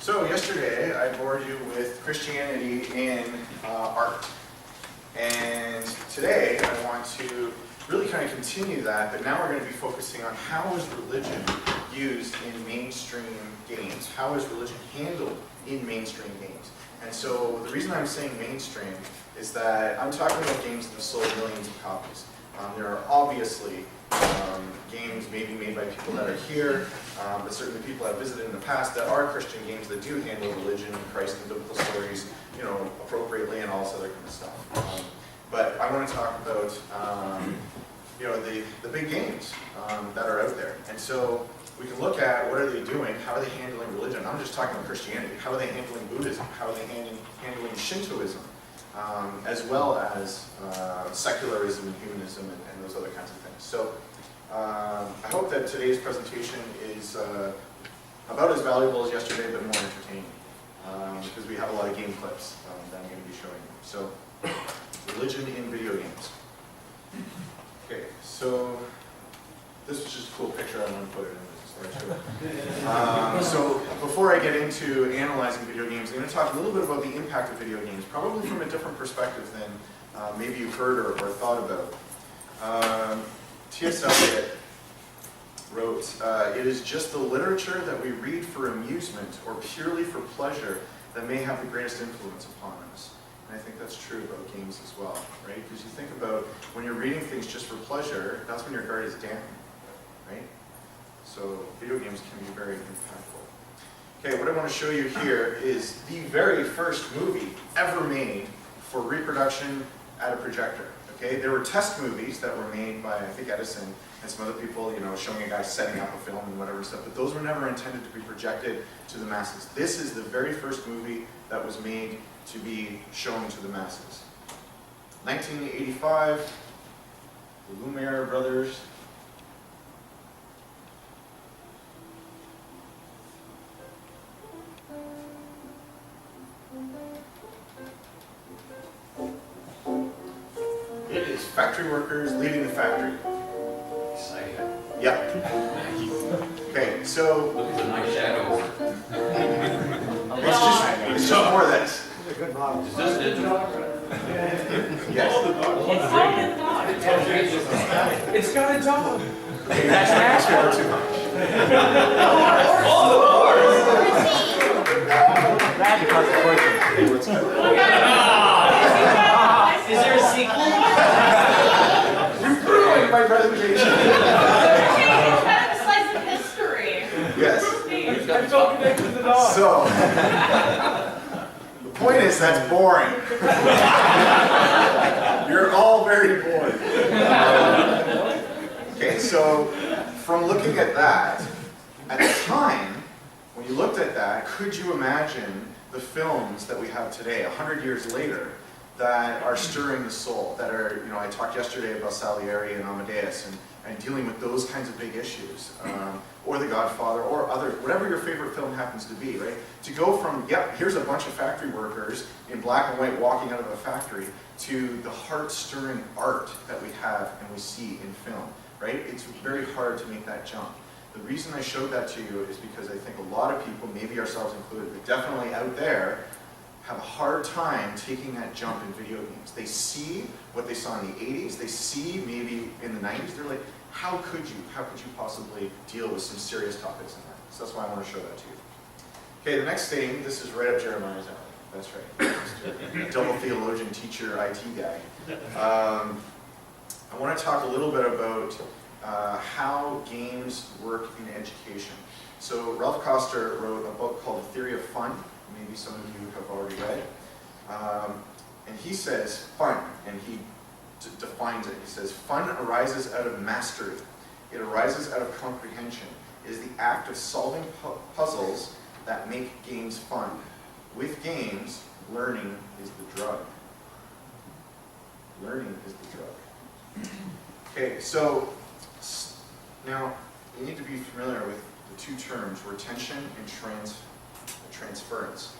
So yesterday I bored you with Christianity in art. And today I want to really kind of continue that, but now we're going to be focusing on how is religion used in mainstream games? How is religion handled in mainstream games? And so the reason I'm saying mainstream is that I'm talking about games that have sold millions of copies. There are obviously games maybe made by people that are here, but certainly people I've visited in the past that are Christian games that do handle religion and Christ and biblical stories, you know, appropriately and all this other kind of stuff. But I want to talk about, you know, the big games that are out there. And so we can look at what are they doing, how are they handling religion. I'm just talking about Christianity. How are they handling Buddhism? How are they handling Shintoism? As well as secularism and humanism and those other kinds of things. So I hope that today's presentation is about as valuable as yesterday, but more entertaining, because we have a lot of game clips that I'm going to be showing you. So, religion in video games. Okay, so this was just a cool picture. I want to put it in this too. So before I get into analyzing video games, I'm going to talk a little bit about the impact of video games, probably from a different perspective than maybe you've heard or thought about. T.S. Eliot wrote, "It is just the literature that we read for amusement or purely for pleasure that may have the greatest influence upon us." And I think that's true about games as well, right? Because you think about when you're reading things just for pleasure, that's when your guard is down, right? So video games can be very impactful. Okay, what I want to show you here is the very first movie ever made for reproduction at a projector. Okay, there were test movies that were made by, I think, Edison and some other people, you know, showing a guy setting up a film and whatever stuff, but those were never intended to be projected to the masses. This is the very first movie that was made to be shown to the masses. 1985, the Lumiere brothers. It is factory workers leaving the factory. Exciting. Yep. Okay, so Look at the nice shadows. it's just more of this. It's a good model. Is this digital? Yes. It's all in the dog. It's got a dog. That's too much. Oh, the horse! That's the consequences. Is there a sequel? You're ruining my presentation. It's kind of a slice of history. Yes. It's all connected to the dog. So, the point is that's boring. You're all very bored. Okay, so from looking at that, at the time, when you looked at that, could you imagine the films that we have today, 100 years later, that are stirring the soul, that are, you know, I talked yesterday about Salieri and Amadeus and dealing with those kinds of big issues, or The Godfather, or other, whatever your favorite film happens to be, right? To go from, yep, here's a bunch of factory workers in black and white walking out of a factory, to the heart-stirring art that we have and we see in film, right? It's very hard to make that jump. The reason I showed that to you is because I think a lot of people, maybe ourselves included, but definitely out there, have a hard time taking that jump in video games. They see what they saw in the 80s, they see maybe in the 90s, they're like, how could you possibly deal with some serious topics in that? So that's why I want to show that to you. Okay, the next thing, this is right up Jeremiah's alley. That's right. Double theologian, teacher, IT guy. I want to talk a little bit about how games work in education. So Ralph Koster wrote a book called The Theory of Fun. Maybe some of you have already read. And he says fun, and he defines it. He says, fun arises out of mastery. It arises out of comprehension. It is the act of solving puzzles that make games fun. With games, learning is the drug. Learning is the drug. Okay, so now you need to be familiar with the two terms, retention and transference.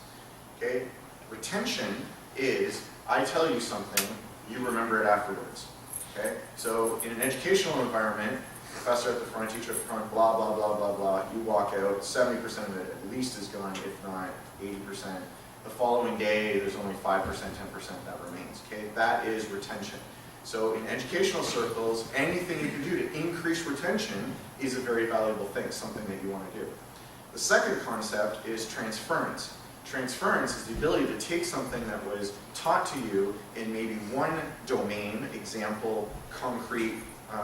Okay? Retention is, I tell you something, you remember it afterwards. Okay? So in an educational environment, professor at the front, teacher at the front, blah, blah, blah, blah, blah. You walk out, 70% of it at least is gone, if not 80%. The following day, there's only 5%, 10% that remains, okay? That is retention. So in educational circles, anything you can do to increase retention is a very valuable thing, something that you want to do. The second concept is transference. Transference is the ability to take something that was taught to you in maybe one domain, example, concrete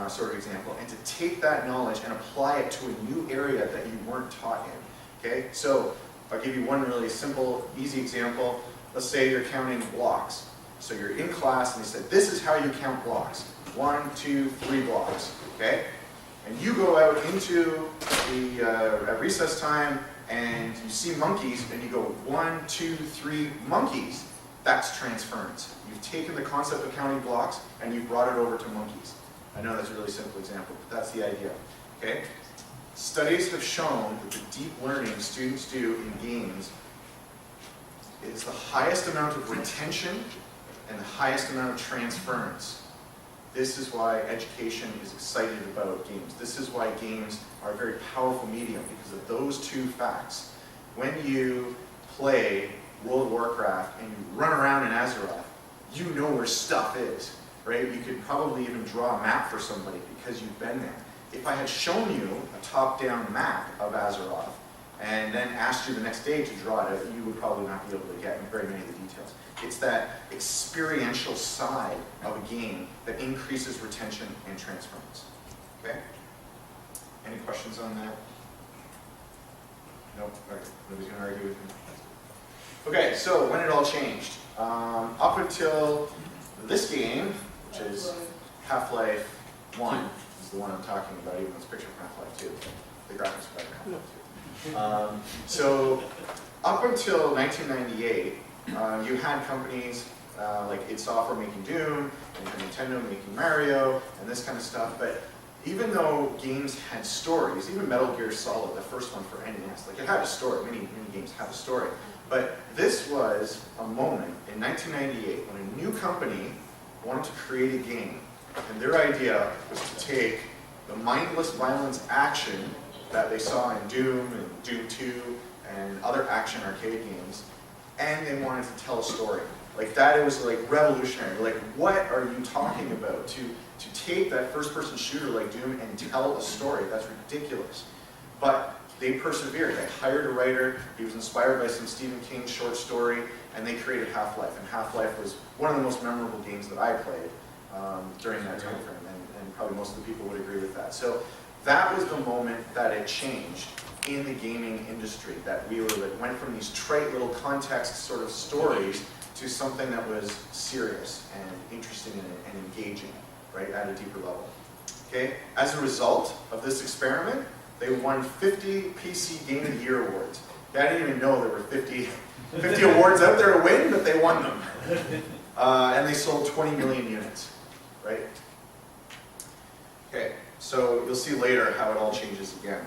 sort of example, and to take that knowledge and apply it to a new area that you weren't taught in. Okay, so I'll give you one really simple, easy example. Let's say you're counting blocks. So you're in class and they said, this is how you count blocks. 1, 2, 3 blocks. Okay? And you go out into the at recess time and you see monkeys and you go 1, 2, 3 monkeys. That's transference. You've taken the concept of counting blocks and you've brought it over to monkeys. I know that's a really simple example, but that's the idea. Okay? Studies have shown that the deep learning students do in games is the highest amount of retention and the highest amount of transference. This is why education is excited about games. This is why games are a very powerful medium, because of those two facts. When you play World of Warcraft and you run around in Azeroth, you know where stuff is, right? You could probably even draw a map for somebody because you've been there. If I had shown you a top-down map of Azeroth and then asked you the next day to draw it, you would probably not be able to get very many of the details. It's that experiential side of a game that increases retention and transference. Okay? Any questions on that? Nope. All right. Nobody's going to argue with me. Okay, so when it all changed. Up until this game, which is Half-Life 1, is the one I'm talking about, even though it's a picture from Half-Life 2. The graphics are better than Half-Life 2. So up until 1998, you had companies like id Software making Doom, and Nintendo making Mario, and this kind of stuff. But even though games had stories, even Metal Gear Solid, the first one for NES, like it had a story. Many games have a story. But this was a moment in 1998 when a new company wanted to create a game, and their idea was to take the mindless violence action that they saw in Doom and Doom 2 and other action arcade games, and they wanted to tell a story. Like that, it was like revolutionary. Like, what are you talking about? To take that first-person shooter like Doom and tell a story, that's ridiculous. But they persevered. They hired a writer. He was inspired by some Stephen King short story, and they created Half-Life. And Half-Life was one of the most memorable games that I played during that time frame, and probably most of the people would agree with that. So that was the moment that it changed in the gaming industry, that went from these trite little context sort of stories to something that was serious and interesting and engaging, right, at a deeper level. Okay? As a result of this experiment, they won 50 PC Game of the Year awards. I didn't even know there were 50 awards out there to win, but they won them. And they sold 20 million units, right? Okay, so you'll see later how it all changes again.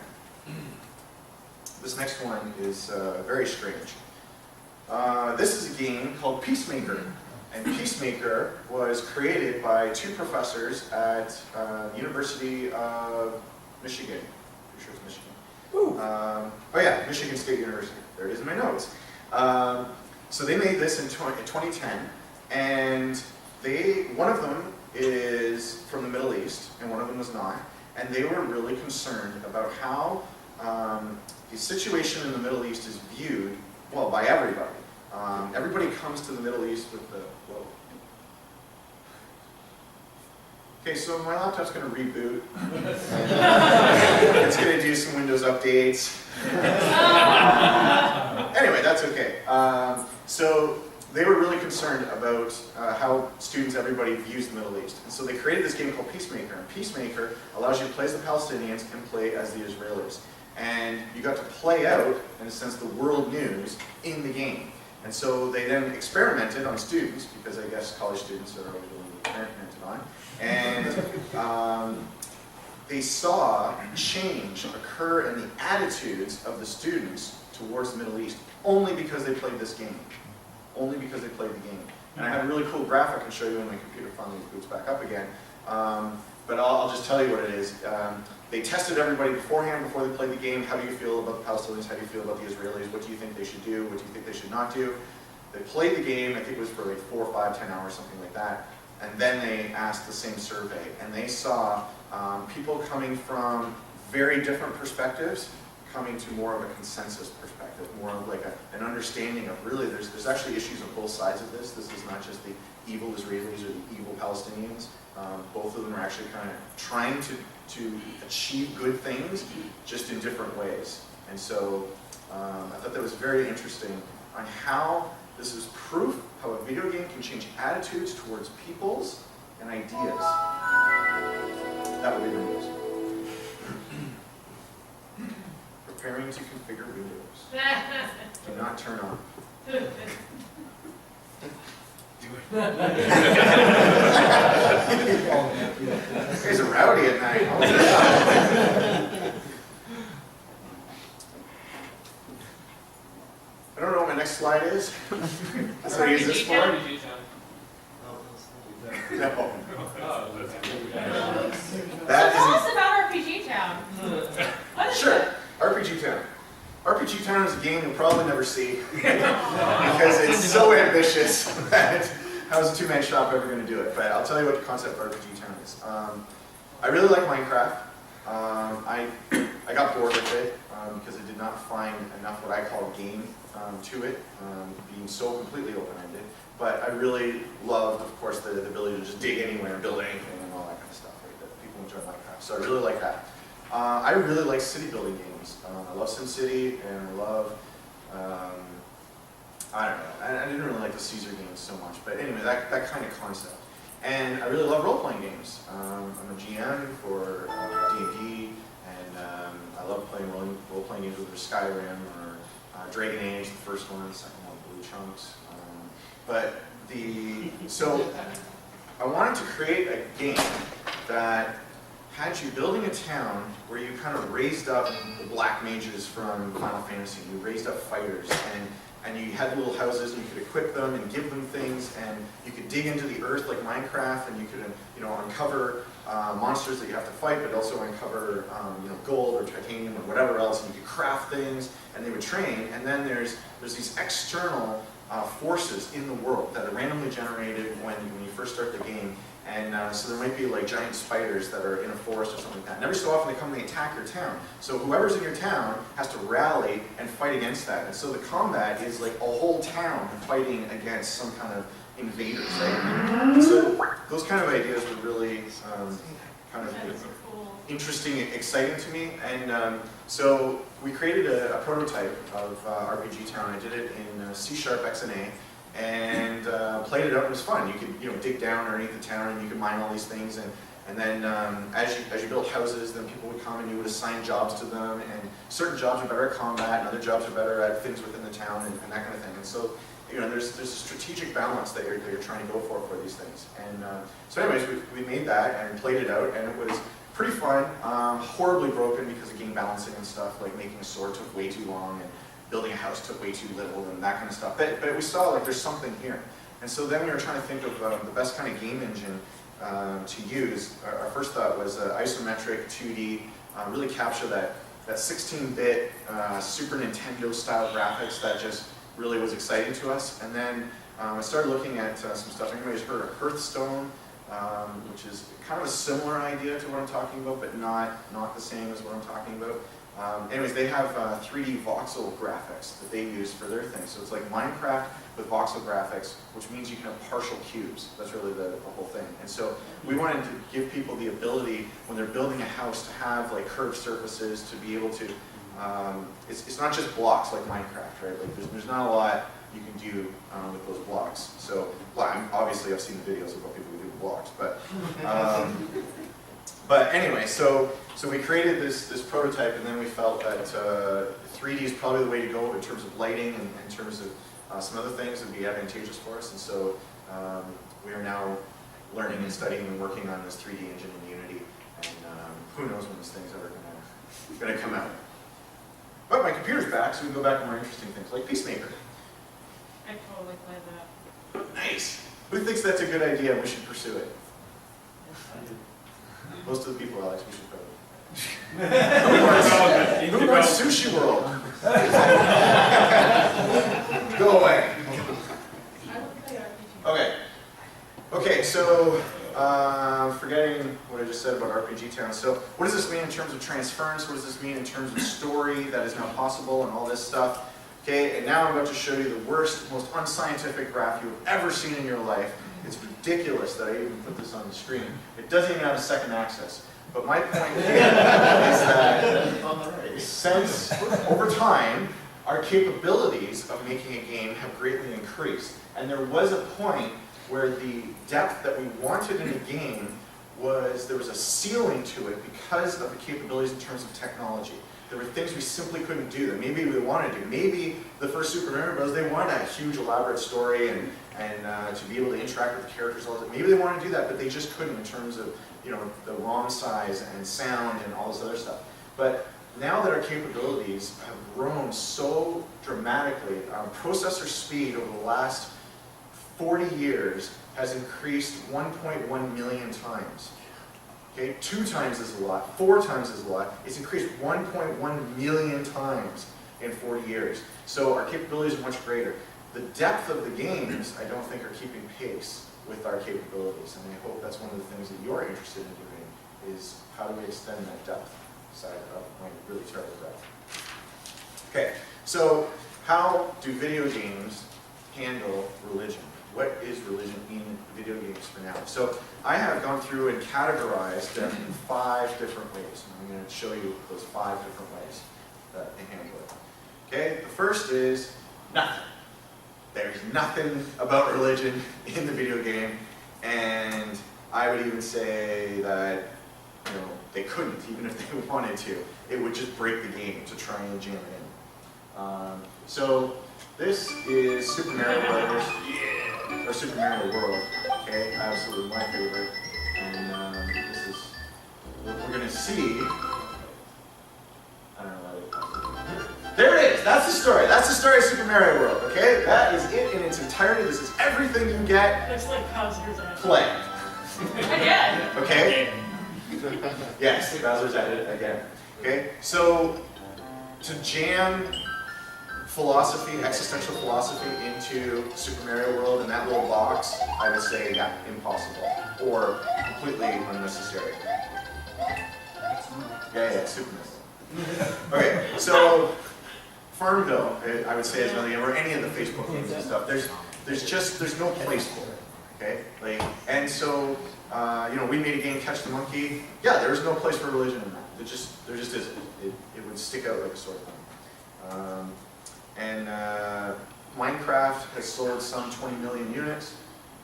This next one is very strange. This is a game called Peacemaker. And Peacemaker was created by two professors at the University of Michigan. Pretty sure it's Michigan. Oh yeah, Michigan State University. There it is in my notes. So they made this in 2010, and one of them is from the Middle East, and one of them was not. And they were really concerned about how the situation in the Middle East is viewed, well, by everybody. Everybody comes to the Middle East with the, whoa. Okay, so my laptop's going to reboot. It's going to do some Windows updates. Anyway, that's okay. So they were really concerned about how students, everybody views the Middle East. And so they created this game called Peacemaker. And Peacemaker allows you to play as the Palestinians and play as the Israelis. And you got to play out, in a sense, the world news in the game. And so they then experimented on students, because I guess college students are always really experimented on. And they saw change occur in the attitudes of the students towards the Middle East, only because they played this game. Only because they played the game. And I have a really cool graph I can show you when my computer finally boots back up again. but I'll just tell you what it is. They tested everybody beforehand, before they played the game. How do you feel about the Palestinians? How do you feel about the Israelis? What do you think they should do? What do you think they should not do? They played the game, I think it was for like 4, 5, 10 hours, something like that. And then they asked the same survey, and they saw people coming from very different perspectives coming to more of a consensus perspective, more of like an understanding of really there's actually issues on both sides of this. This is not just the evil Israelis or the evil Palestinians. Both of them are actually kind of trying to achieve good things, just in different ways. And so I thought that was very interesting on how this is proof how a video game can change attitudes towards peoples and ideas. That would be the rules. Preparing to configure Windows. Do not turn on. You guys are rowdy at night. I don't know what my next slide is. That's what I use this for. No. So tell us about RPG Town. What is Sure. it? RPG Town. RPG Town is a game you'll probably never see because it's so ambitious that how's a two-man shop ever going to do it? But I'll tell you what the concept of RPG Town is. I really like Minecraft. I got bored with it because I did not find enough what I call game to it, being so completely open-ended. But I really loved, of course, the ability to just dig anywhere and build anything and all that kind of stuff. Right? That people enjoy Minecraft. So I really like that. I really like city building games. I love SimCity, and I love, I don't know, I didn't really like the Caesar games so much, but anyway, that kind of concept. And I really love role-playing games. I'm a GM for D&D, and I love playing role-playing games, whether it's Skyrim or Dragon Age, the first one, the second one, Blue Chunks. So I wanted to create a game that had you building a town where you kind of raised up the black mages from Final Fantasy. You raised up fighters, and you had little houses, and you could equip them and give them things, and you could dig into the earth like Minecraft, and you could uncover monsters that you have to fight, but also uncover gold or titanium or whatever else, and you could craft things, and they would train. And then there's these external forces in the world that are randomly generated when you first start the game. And so there might be like giant spiders that are in a forest or something like that. And every so often they come and they attack your town. So whoever's in your town has to rally and fight against that. And so the combat is like a whole town fighting against some kind of invaders, right? And so those kind of ideas were really kind of interesting and exciting to me. And so we created a prototype of RPG Town. I did it in C# XNA. And played it out. It was fun. You could dig down underneath the town, and you could mine all these things. And then as you build houses, then people would come and you would assign jobs to them. And certain jobs are better at combat, and other jobs are better at things within the town, and that kind of thing. And so there's a strategic balance that you're trying to go for these things. And so anyways, we made that and played it out, and it was pretty fun. Horribly broken because of game balancing and stuff, like making a sword took way too long, and building a house took way too little, and that kind of stuff. But we saw like there's something here. And so then we were trying to think of the best kind of game engine to use. Our first thought was isometric 2D, really capture that 16-bit Super Nintendo style graphics that just really was exciting to us. And then I started looking at some stuff. Anybody's heard of Hearthstone, which is kind of a similar idea to what I'm talking about, but not the same as what I'm talking about. Anyways, they have 3D voxel graphics that they use for their thing. So it's like Minecraft with voxel graphics, which means you can have partial cubes. That's really the whole thing. And so we wanted to give people the ability, when they're building a house, to have like curved surfaces, to be able to, it's not just blocks like Minecraft, right? Like there's not a lot you can do with those blocks. So obviously I've seen the videos of what people do with blocks, but anyway, so we created this prototype, and then we felt that 3D is probably the way to go in terms of lighting and in terms of some other things that would be advantageous for us. And so we are now learning and studying and working on this 3D engine in Unity, and who knows when this thing's ever gonna come out. But my computer's back, so we can go back to more interesting things like Peacemaker. I totally played that. Nice. Who thinks that's a good idea and we should pursue it? Most of the people Alex, we should probably. Who runs Sushi World? Go away. I would play RPG. Okay. Okay, so forgetting what I just said about RPG Town. So what does this mean in terms of transference? What does this mean in terms of story that is now possible and all this stuff? Okay, and now I'm about to show you the worst, most unscientific graph you've ever seen in your life. It's ridiculous that I even put this on the screen. It doesn't even have a second axis. But my point here is that since over time, our capabilities of making a game have greatly increased. And there was a point where the depth that we wanted in a game there was a ceiling to it because of the capabilities in terms of technology. There were things we simply couldn't do that maybe we wanted to. Maybe the first Super Mario Bros. They wanted a huge elaborate story and to be able to interact with the characters all the time. Maybe they wanted to do that, but they just couldn't in terms of the ROM size and sound and all this other stuff. But now that our capabilities have grown so dramatically, our processor speed over the last 40 years has increased 1.1 million times. Okay, 2 times is a lot, 4 times is a lot. It's increased 1.1 million times in 40 years. So our capabilities are much greater. The depth of the games, I don't think, are keeping pace with our capabilities. And I hope that's one of the things that you're interested in doing, is how do we extend that depth side of my really terrible depth. Okay, so how do video games handle religion? What is religion in video games for now? So I have gone through and categorized them in 5 different ways. And I'm going to show you those 5 different ways that they handle it. Okay, the first is nothing. There's nothing about religion in the video game, and I would even say that they couldn't, even if they wanted to. It would just break the game to try and jam it in. So this is Super Mario Brothers. Or Super Mario World, okay, absolutely my favorite, and this is what we're going to see. I don't know. There it is. That's the story. That's the story of Super Mario World. Okay, that is it in its entirety. This is everything you get. Looks like Bowser's at it. Play. Again. Okay. Yes, Bowser's at it again. Okay, so to jam philosophy, existential philosophy into Super Mario World in that little box, I would say, yeah, impossible. Or completely unnecessary. Yeah, Super Mario. Okay, so Farmville, I would say, is another game, or any of the Facebook games and stuff. There's no place for it. Okay? And so, we made a game, Catch the Monkey. Yeah, there's no place for religion in that. There just isn't. It would stick out like a sore thumb. And Minecraft has sold some 20 million units.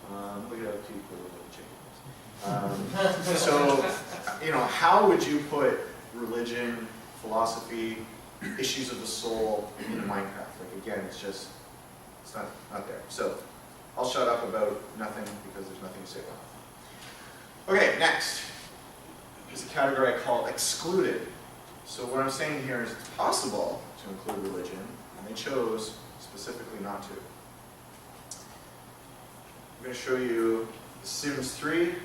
Look at how cute the little chicken is. So, how would you put religion, philosophy, issues of the soul into Minecraft? Like, again, it's not there. So, I'll shut up about nothing because there's nothing to say about it. Okay, next is a category I call excluded. So what I'm saying here is it's possible to include religion, and they chose specifically not to. I'm going to show you The Sims 3.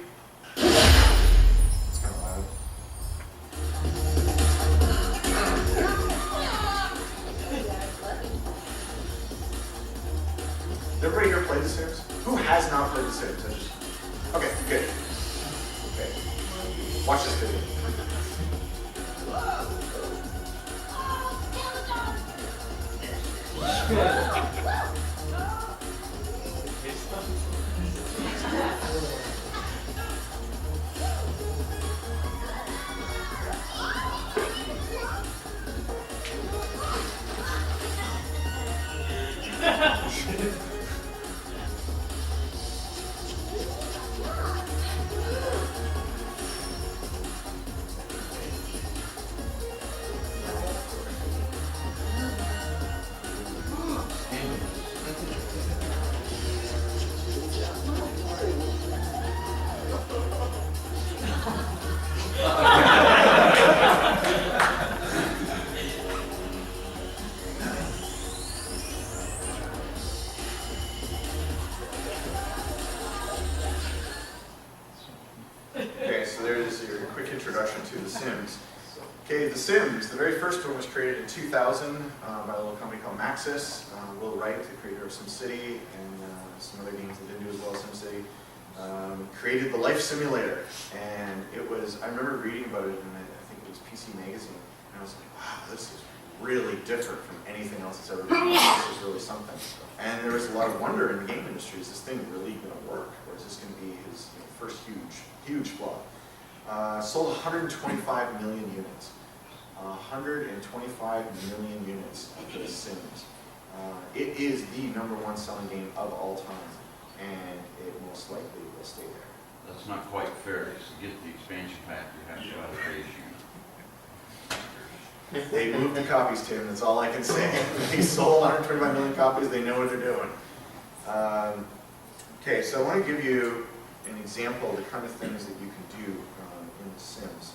It's kind of loud. Did everybody here play The Sims? Who has not played The Sims? Okay, good. Okay. Watch this video. introduction to The Sims. Okay, The Sims, the very first one was created in 2000 by a little company called Maxis. Will Wright, the creator of SimCity, and some other games that didn't do as well as SimCity, created the Life Simulator. And it was, I remember reading about it in, I think it was PC Magazine, and I was like, wow, this is really different from anything else that's ever been done. This is really something. And there was a lot of wonder in the game industry, is this thing really going to work? Or is this going to be his first huge flop? Sold 125 million units. 125 million units of The Sims. It is the #1 selling game of all time, and it most likely will stay there. That's not quite fair, because to get the expansion pack, you have to have a issue. They moved the copies, Tim, that's all I can say. They sold 125 million copies, they know what they're doing. Okay, so I want to give you an example of the kind of things that you can do in The Sims.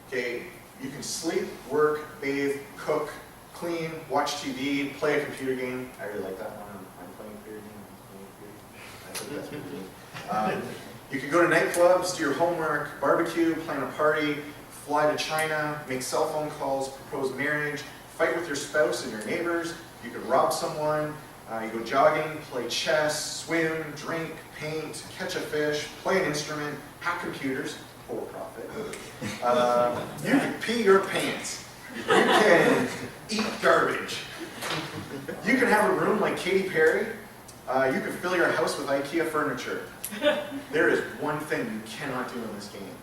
Okay, you can sleep, work, bathe, cook, clean, watch TV, play a computer game. I really like that one. I'm playing a computer game. I think that's pretty neat. You can go to nightclubs, do your homework, barbecue, plan a party, fly to China, make cell phone calls, propose marriage, fight with your spouse and your neighbors. You can rob someone. You go jogging, play chess, swim, drink, paint, catch a fish, play an instrument, hack computers, for profit. You can pee your pants. You can eat garbage. You can have a room like Katy Perry. You can fill your house with IKEA furniture. There is one thing you cannot do in this game.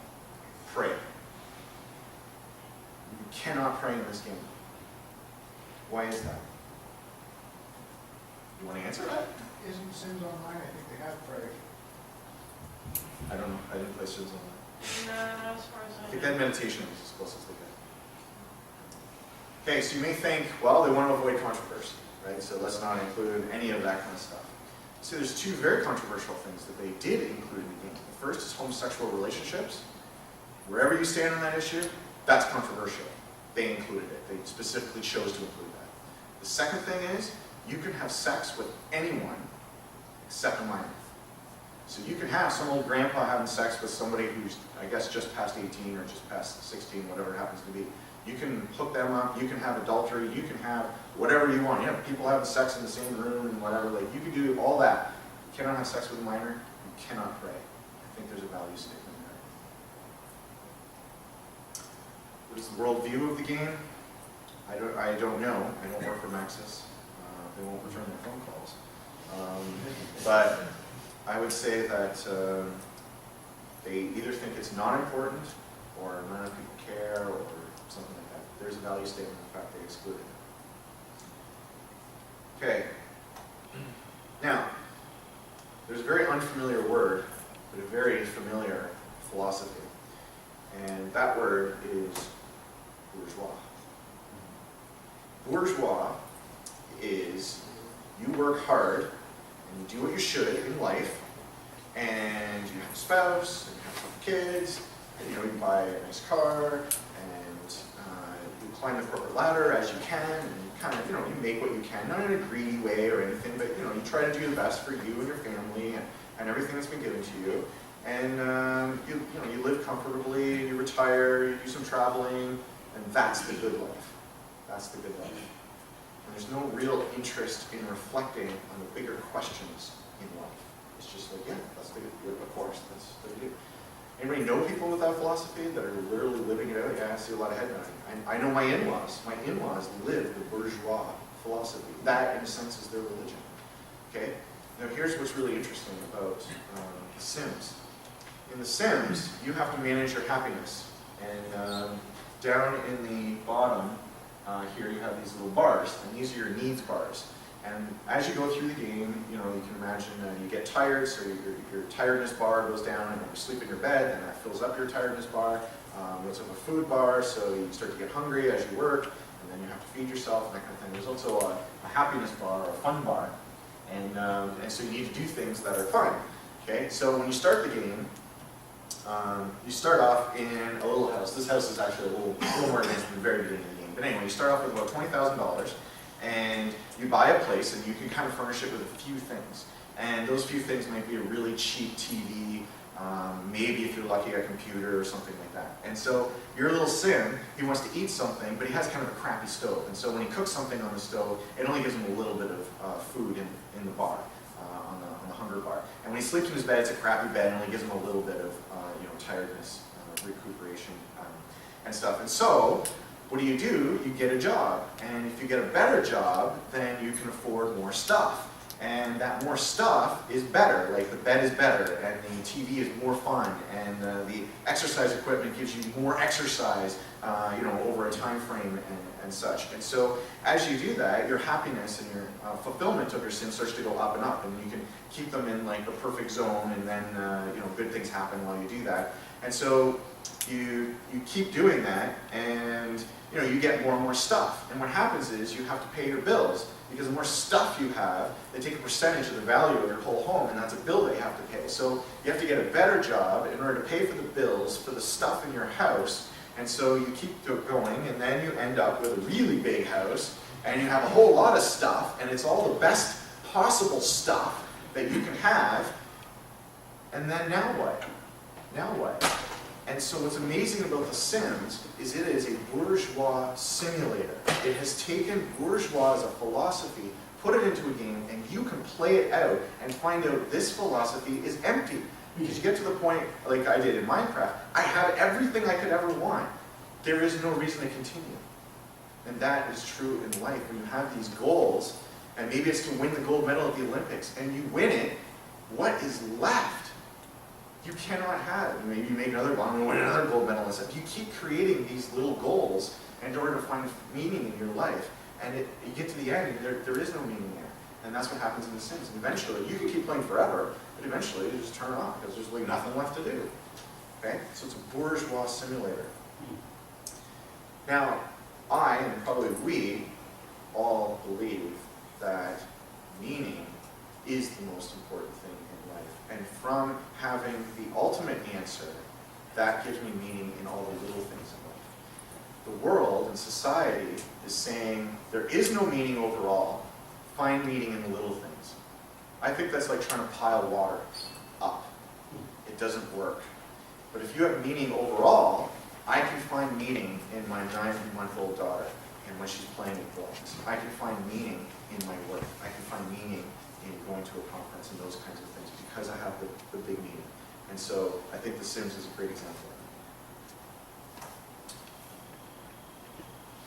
Pray. You cannot pray in this game. Why is that? You want to answer that? Isn't Sims Online? I think they have prayer. I don't know. I didn't play Sims Online. No, not as far as I I think know. that meditation was as close as they got. Okay, so you may think, well, they want to avoid controversy, right? So let's not include any of that kind of stuff. So there's two very controversial things that they did include in the game. The first is homosexual relationships. Wherever you stand on that issue, that's controversial. They included it. They specifically chose to include that. The second thing is, you can have sex with anyone except a minor. So you can have some old grandpa having sex with somebody who's, I guess, just past 18 or just past 16, whatever it happens to be. You can hook them up, you can have adultery, you can have whatever you want. You have people having sex in the same room and whatever, like you can do all that. You cannot have sex with a minor, you cannot pray. I think there's a value statement there. What is the worldview of the game? I don't know. I don't work for Maxis. They won't return their phone calls. But I would say that they either think it's not important, or not enough people care, or something like that. There's a value statement in the fact they excluded it. Okay. Now, there's a very unfamiliar word, but a very familiar philosophy. And that word is bourgeois. Bourgeois is you work hard and you do what you should in life, and you have a spouse, and you have some kids, and you buy a nice car, and you climb the corporate ladder as you can, and you kind of, you make what you can, not in a greedy way or anything, but you try to do the best for you and your family and everything that's been given to you. And you live comfortably, you retire, you do some traveling, and that's the good life. That's the good life. And there's no real interest in reflecting on the bigger questions in life. It's just like, yeah, that's the good, of course, that's what they do. Anybody know people with that philosophy that are literally living it out? Yeah, I see a lot of head nodding. I know my in-laws. My in-laws live the bourgeois philosophy. That, in a sense, is their religion. Okay? Now, here's what's really interesting about The Sims. In The Sims, you have to manage your happiness. And down in the bottom, here you have these little bars, and these are your needs bars. And as you go through the game, you can imagine you get tired, so your tiredness bar goes down, and you sleep in your bed, and that fills up your tiredness bar. There's a food bar, so you start to get hungry as you work, and then you have to feed yourself, and that kind of thing. There's also a happiness bar, or a fun bar, and so you need to do things that are fun. Okay, so when you start the game, you start off in a little house. This house is actually a little more advanced than the very beginning of the game. But anyway, you start off with about $20,000, and you buy a place, and you can kind of furnish it with a few things. And those few things might be a really cheap TV, Maybe if you're lucky, a computer or something like that. And so your little sin, he wants to eat something, but he has kind of a crappy stove. And so when he cooks something on the stove, it only gives him a little bit of food in the bar, on the hunger bar. And when he sleeps in his bed, it's a crappy bed, and only gives him a little bit of tiredness, recuperation, and stuff. And so what do? You get a job. And if you get a better job, then you can afford more stuff. And that more stuff is better, like the bed is better, and the TV is more fun, and the exercise equipment gives you more exercise, over a time frame and such. And so as you do that, your happiness and your fulfillment of your sin starts to go up and up, and you can keep them in like the perfect zone, and then good things happen while you do that. And so you keep doing that, and you get more and more stuff. And what happens is you have to pay your bills. Because the more stuff you have, they take a percentage of the value of your whole home, and that's a bill that you have to pay. So you have to get a better job in order to pay for the bills for the stuff in your house. And so you keep going, and then you end up with a really big house, and you have a whole lot of stuff, and it's all the best possible stuff that you can have. And then now what? Now what? And so what's amazing about The Sims is it is a bourgeois simulator. It has taken bourgeois as a philosophy, put it into a game, and you can play it out and find out this philosophy is empty. Because you get to the point, like I did in Minecraft, I have everything I could ever want. There is no reason to continue. And that is true in life. When you have these goals, and maybe it's to win the gold medal at the Olympics, and you win it, what is left? You cannot have it. Maybe you make another one and win another gold medal and stuff. You keep creating these little goals in order to find meaning in your life. And you get to the end, and there is no meaning there. And that's what happens in The Sims. And eventually, you can keep playing forever, but eventually you just turn it off because there's really nothing left to do. Okay? So it's a bourgeois simulator. Now, I, and probably we, all believe that meaning is the most important thing in life. And from having the ultimate answer, that gives me meaning in all the little things in life. The world and society is saying there is no meaning overall. Find meaning in the little things. I think that's like trying to pile water up. It doesn't work. But if you have meaning overall, I can find meaning in my 9-month-old daughter and when she's playing with blocks. I can find meaning in my work. I can find meaning in going to a conference and those kinds of things because I have the big meaning. And so I think The Sims is a great example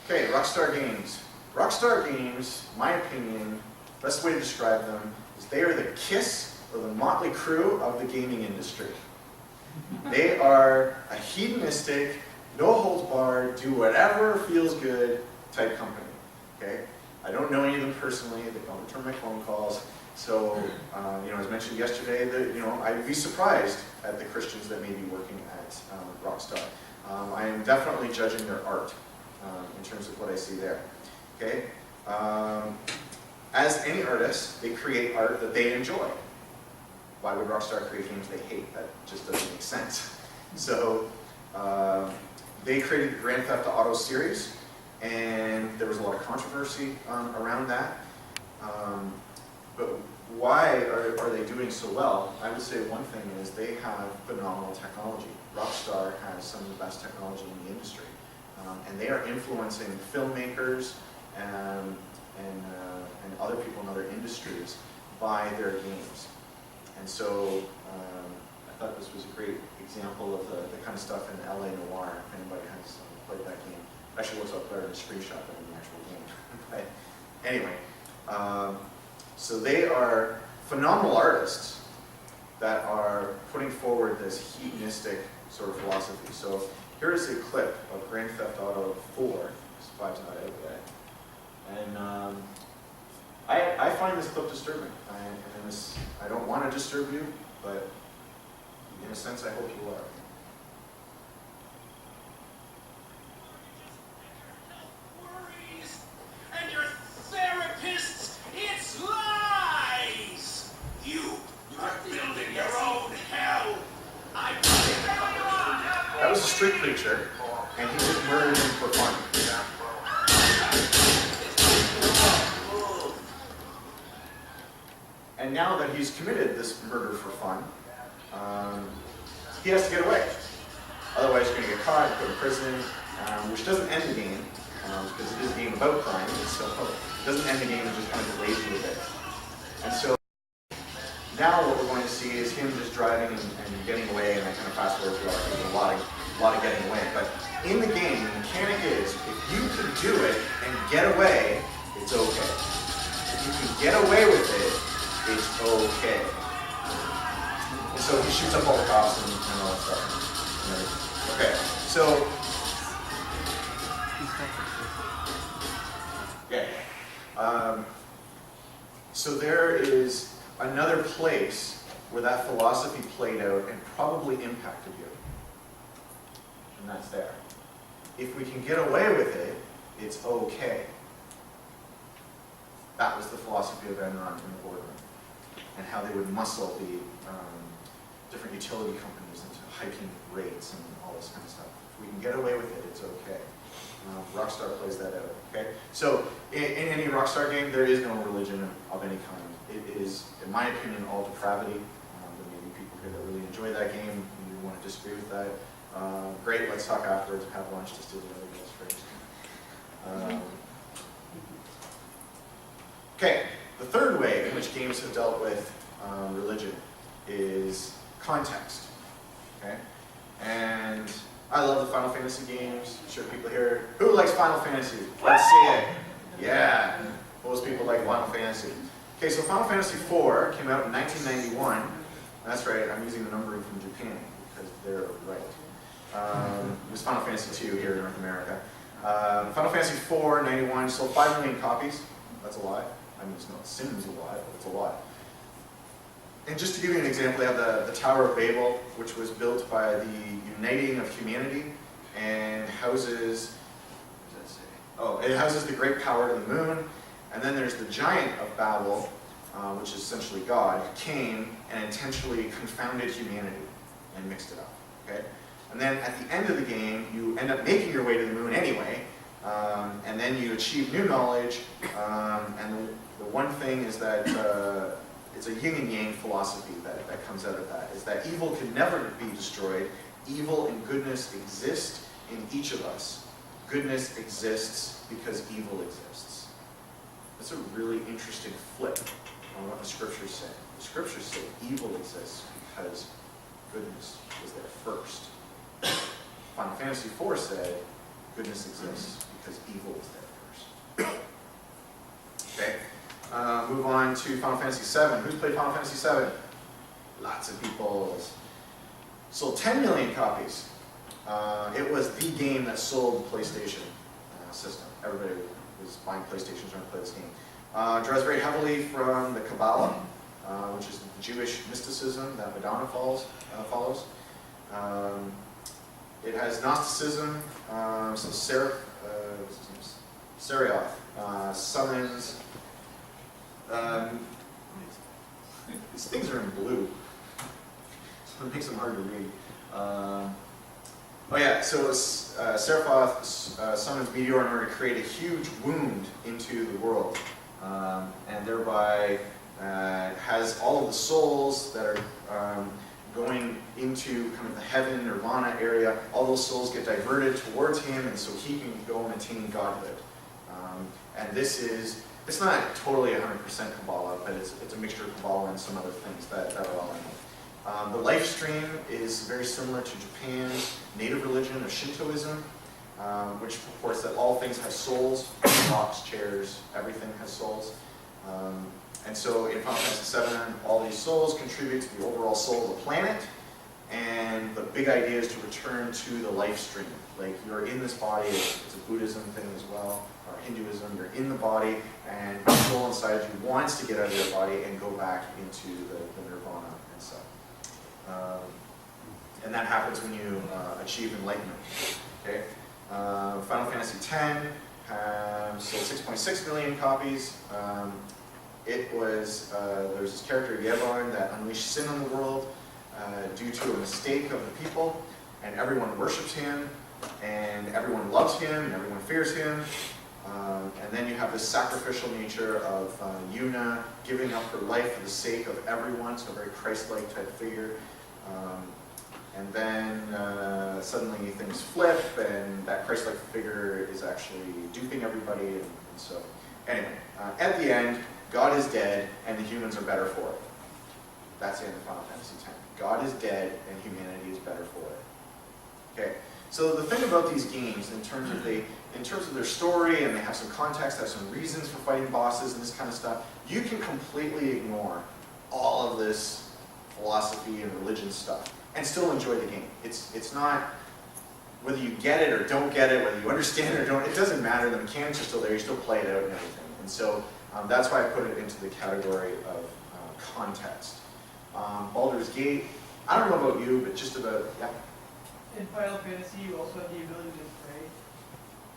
of that. Okay, Rockstar Games. Rockstar Games, my opinion, best way to describe them is they are the KISS or the Motley Crue of the gaming industry. They are a hedonistic, no holds barred, do whatever feels good type company. Okay? I don't know any of them personally. They don't return my phone calls. So, as mentioned yesterday, that I'd be surprised at the Christians that may be working at Rockstar. I am definitely judging their art in terms of what I see there. Okay? As any artist, they create art that they enjoy. Why would Rockstar create games they hate? That just doesn't make sense. So, they created the Grand Theft Auto series, and there was a lot of controversy around that. But why are they doing so well? I would say one thing is they have phenomenal technology. Rockstar has some of the best technology in the industry. And they are influencing filmmakers and other people in other industries by their games. And so I thought this was a great example of the kind of stuff in LA Noire, if anybody has played that game. It actually looks a lot better in the screenshot than in the actual game. But anyway, so they are phenomenal artists that are putting forward this hedonistic sort of philosophy. So here is a clip of Grand Theft Auto 4. This 5's not out yet. And I find this clip disturbing. I don't want to disturb you, but in a sense I hope you are. And your therapists, it's lies! You are building your own hell! That was a street preacher, and he just murdered him for fun. And now that he's committed this murder for fun, he has to get away. Otherwise, you're going to get caught, put in prison, which doesn't end the game, because it is a game about crime, and so it doesn't end the game, it just kind of delays you a bit. And so now what we're going to see is him just driving and getting away, and I kind of fast forward through it. There's a lot of getting away. But in the game, the mechanic is, if you can do it and get away, it's okay. If you can get away with it, it's okay. And so he shoots up all the cops and all that stuff. Okay, so yeah. So there is another place where that philosophy played out and probably impacted you. And that's there. If we can get away with it, it's okay. That was the philosophy of Enron in the boardroom, and how they would muscle the different utility companies into hiking rates and all this kind of stuff. If we can get away with it, it's okay. Rockstar plays that out. Okay, so in any Rockstar game, there is no religion of any kind. It is, in my opinion, all depravity. There may be people here that really enjoy that game, and you want to disagree with that. Great, let's talk afterwards and have lunch to steal the other guy's phrase. Okay, the third way in which games have dealt with religion is context. Okay, and I love the Final Fantasy games. I'm sure people here, who likes Final Fantasy? Let's see it. Yeah, most people like Final Fantasy. Okay, so Final Fantasy IV came out in 1991. That's right, I'm using the numbering from Japan because they're right. It was Final Fantasy II here in North America. Final Fantasy IV, 91, sold 5 million copies. That's a lot. I mean, it's not seems a lot, but it's a lot. And just to give you an example, they have the Tower of Babel, which was built by the Uniting of Humanity, and houses, what does that say? Oh, it houses the great power to the moon. And then there's the Giant of Babel, which is essentially God, came and intentionally confounded humanity and mixed it up. Okay? And then at the end of the game, you end up making your way to the moon anyway, and then you achieve new knowledge. And the one thing is that it's a yin and yang philosophy that comes out of that, is that evil can never be destroyed. Evil and goodness exist in each of us. Goodness exists because evil exists. That's a really interesting flip on what the scriptures say. The scriptures say evil exists because goodness was there first. Final Fantasy IV said goodness exists because evil was there first. Okay, move on to Final Fantasy VII. Who's played Final Fantasy VII? Lots of people. Sold 10 million copies. It was the game that sold the PlayStation system. Everybody was buying PlayStations trying to play this game. Draws very heavily from the Kabbalah, which is the Jewish mysticism that Madonna follows. It has Gnosticism, so Serioth summons. These things are in blue, so it makes them hard to read. Oh yeah, so Seraphoth summons Meteor in order to create a huge wound into the world, and thereby has all of the souls that are going into kind of the heaven, nirvana area. All those souls get diverted towards him, and so he can go and attain godhood. And this is, it's not totally 100% Kabbalah, but it's a mixture of Kabbalah and some other things that are all in it. The life stream is very similar to Japan's native religion of Shintoism, which purports that all things have souls. Rocks, chairs, everything has souls. And so in Final Fantasy VII, all these souls contribute to the overall soul of the planet, and the big idea is to return to the life stream. Like, you're in this body, it's a Buddhism thing as well, or Hinduism, you're in the body, and the soul inside you wants to get out of your body and go back into the nirvana and stuff. And that happens when you achieve enlightenment. Okay? Final Fantasy X sold 6.6 million copies. It was, there's this character Yevon that unleashed sin on the world due to a mistake of the people, and everyone worships him, and everyone loves him, and everyone fears him. And then you have this sacrificial nature of Yuna giving up her life for the sake of everyone, so a very Christ-like type figure. And then suddenly things flip, and that Christ-like figure is actually duping everybody. And so, anyway, at the end, God is dead, and the humans are better for it. That's the end of Final Fantasy X. God is dead, and humanity is better for it. Okay. So the thing about these games, in terms of their story, and they have some context, have some reasons for fighting bosses and this kind of stuff, you can completely ignore all of this philosophy and religion stuff and still enjoy the game. It's not, whether you get it or don't get it, whether you understand it or don't, it doesn't matter. The mechanics are still there. You still play it out and everything. And so that's why I put it into the category of context. Baldur's Gate, I don't know about you, but just about, yeah. In Final Fantasy, you also have the ability to pray.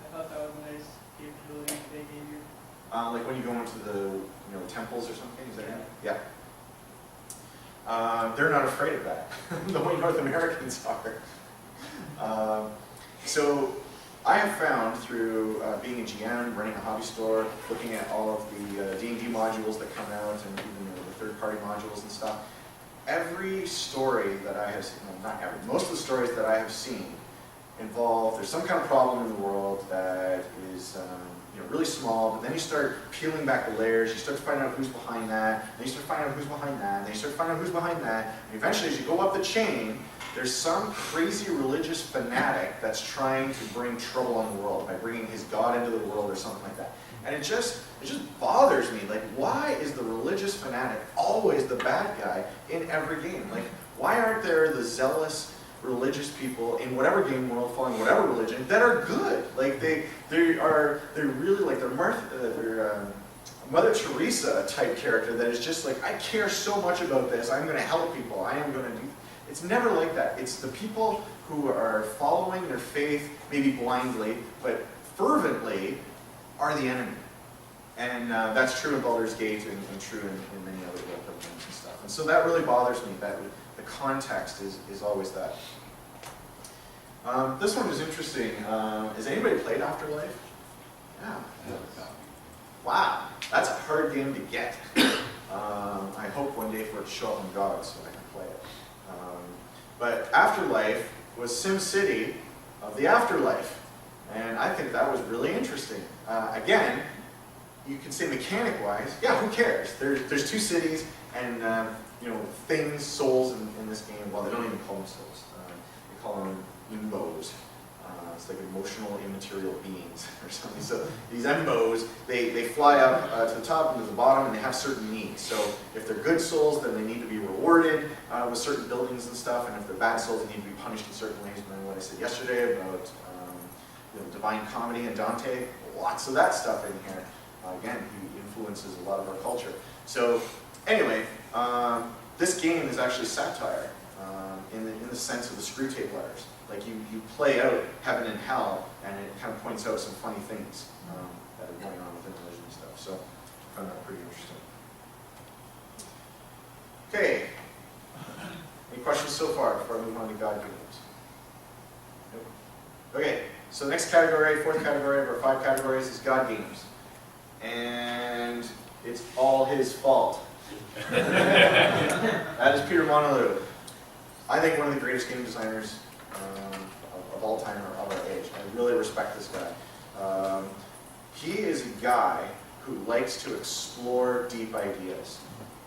I thought that was a nice capability they gave you. Like when you go into the temples or something, is that right? Yeah. They're not afraid of that, the way North Americans are. So I have found through being a GM, running a hobby store, looking at all of the D&D modules that come out, and even the third-party modules and stuff, every story that I have seen, well, not every, most of the stories that I have seen involve, there's some kind of problem in the world that is really small, but then you start peeling back the layers, you start to find out who's behind that, then you start finding out who's behind that, then you start finding out who's behind that, and eventually as you go up the chain, there's some crazy religious fanatic that's trying to bring trouble on the world by bringing his God into the world or something like that. And it just bothers me, like, why is the religious fanatic always the bad guy in every game? Like, why aren't there the zealous religious people in whatever game world, following whatever religion, that are good? Like, they're really like, they're Mother Teresa type character that is just like, I care so much about this, I'm going to help people, I am going to do. It's never like that. It's the people who are following their faith, maybe blindly, but fervently, are the enemy. And that's true in Baldur's Gate and true in many other role-playing games and stuff. And so that really bothers me, that the context is always that. This one is interesting. Has anybody played Afterlife? Yeah. Wow, that's a hard game to get. I hope one day for it to show up on GOG so I can play it. But Afterlife was SimCity of the Afterlife. And I think that was really interesting. Again, you can say mechanic-wise, yeah, who cares? There's two cities and things, souls in this game. Well, they don't even call them souls. They call them embos. It's like emotional immaterial beings or something. So these embos, they fly up to the top and to the bottom, and they have certain needs. So if they're good souls, then they need to be rewarded with certain buildings and stuff. And if they're bad souls, they need to be punished in certain ways. And then what I said yesterday about Divine Comedy and Dante, lots of that stuff in here. Again, he influences a lot of our culture. So anyway, this game is actually satire in the sense of the screw tape letters. Like you play out heaven and hell, and it kind of points out some funny things that are going on within religion and stuff. So I found that pretty interesting. Okay. Any questions so far before I move on to God games? Nope. Okay. So the next category, fourth category of our 5 categories is God games. And it's all his fault. That is Peter Molyneux. I think one of the greatest game designers of all time or of our age. I really respect this guy. He is a guy who likes to explore deep ideas.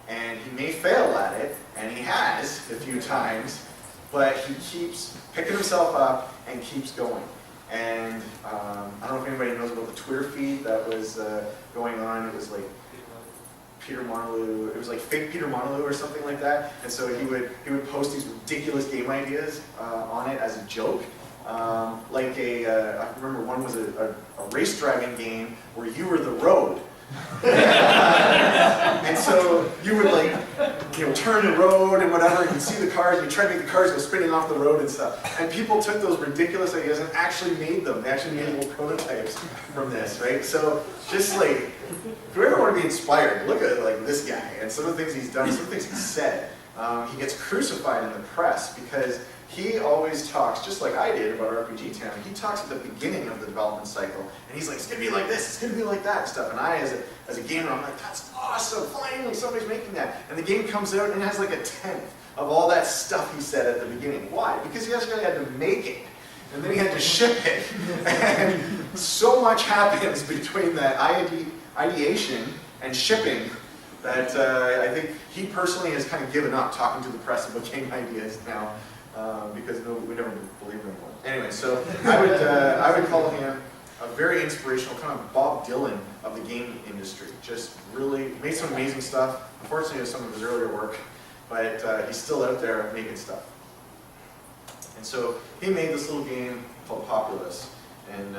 And he may fail at it, and he has a few times, but he keeps picking himself up and keeps going. And I don't know if anybody knows about the Twitter feed that was going on. It was like Peter Molyneux, it was like fake Peter Molyneux or something like that. And so he would post these ridiculous game ideas on it as a joke. I remember one was a race driving game where you were the road. And so you would turn the road and whatever, and you see the cars, and you try to make the cars go spinning off the road and stuff. And people took those ridiculous ideas and actually made them. They actually made little prototypes from this, right? So just like, if you ever want to be inspired, look at this guy and some of the things he's done, some of the things he's said. He gets crucified in the press because he always talks, just like I did about RPG Town, he talks at the beginning of the development cycle, and he's like, it's gonna be like this, it's gonna be like that, and stuff. And I, as a gamer, I'm like, that's awesome, finally somebody's making that. And the game comes out and it has like a tenth of all that stuff he said at the beginning. Why? Because he actually had to make it, and then he had to ship it. And so much happens between that ideation and shipping that I think he personally has kind of given up talking to the press about game ideas now. Because we never believed him anymore. Anyway, so I would call him a very inspirational, kind of Bob Dylan of the game industry. Just really made some amazing stuff. Unfortunately, it was some of his earlier work, but he's still out there making stuff. And so he made this little game called Populous. And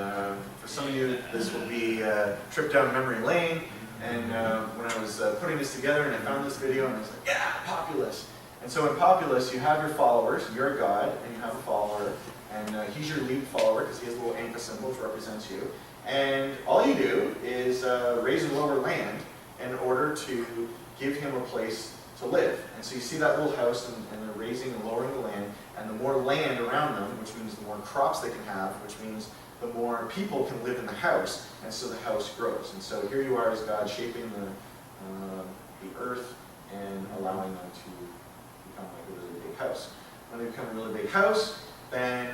for some of you, this will be a trip down memory lane. And when I was putting this together and I found this video, and I was like, yeah, Populous. And so in Populous, you have your followers, you're a god, and you have a follower, and he's your lead follower because he has a little anchor symbol which represents you. And all you do is raise and lower land in order to give him a place to live. And so you see that little house, and they're raising and lowering the land, and the more land around them, which means the more crops they can have, which means the more people can live in the house, and so the house grows. And so here you are as God shaping the earth and allowing them to become like a really big house. When they become a really big house, then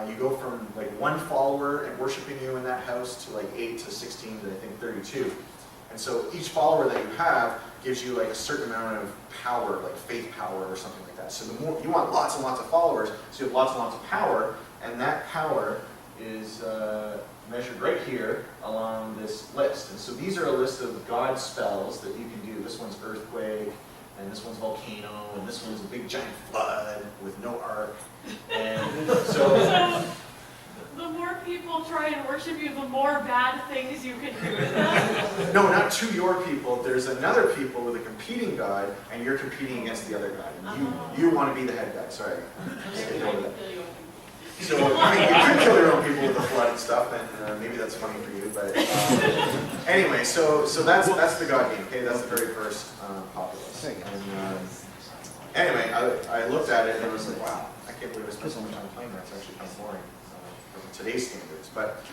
you go from like one follower and worshiping you in that house to like 8 to 16 to I think 32. And so each follower that you have gives you like a certain amount of power, like faith power or something like that. So the more you want lots and lots of followers, so you have lots and lots of power, and that power is measured right here along this list. And so these are a list of God spells that you can do. This one's earthquake, and this one's volcano, and this one's a big giant flood with no ark. And so the more people try and worship you, the more bad things you can do with them. no, not to your people. There's another people with a competing god, and you're competing against the other god. And you want to be the head guy. Sorry. Stay over that. So, I mean, you could kill your own people with the flood and stuff, and maybe that's funny for you, but anyway, so that's the God game, okay? That's the very first Populous. And anyway, I looked at it and I was like, wow, I can't believe I spent so much time playing that. It's actually kind of boring from today's standards. But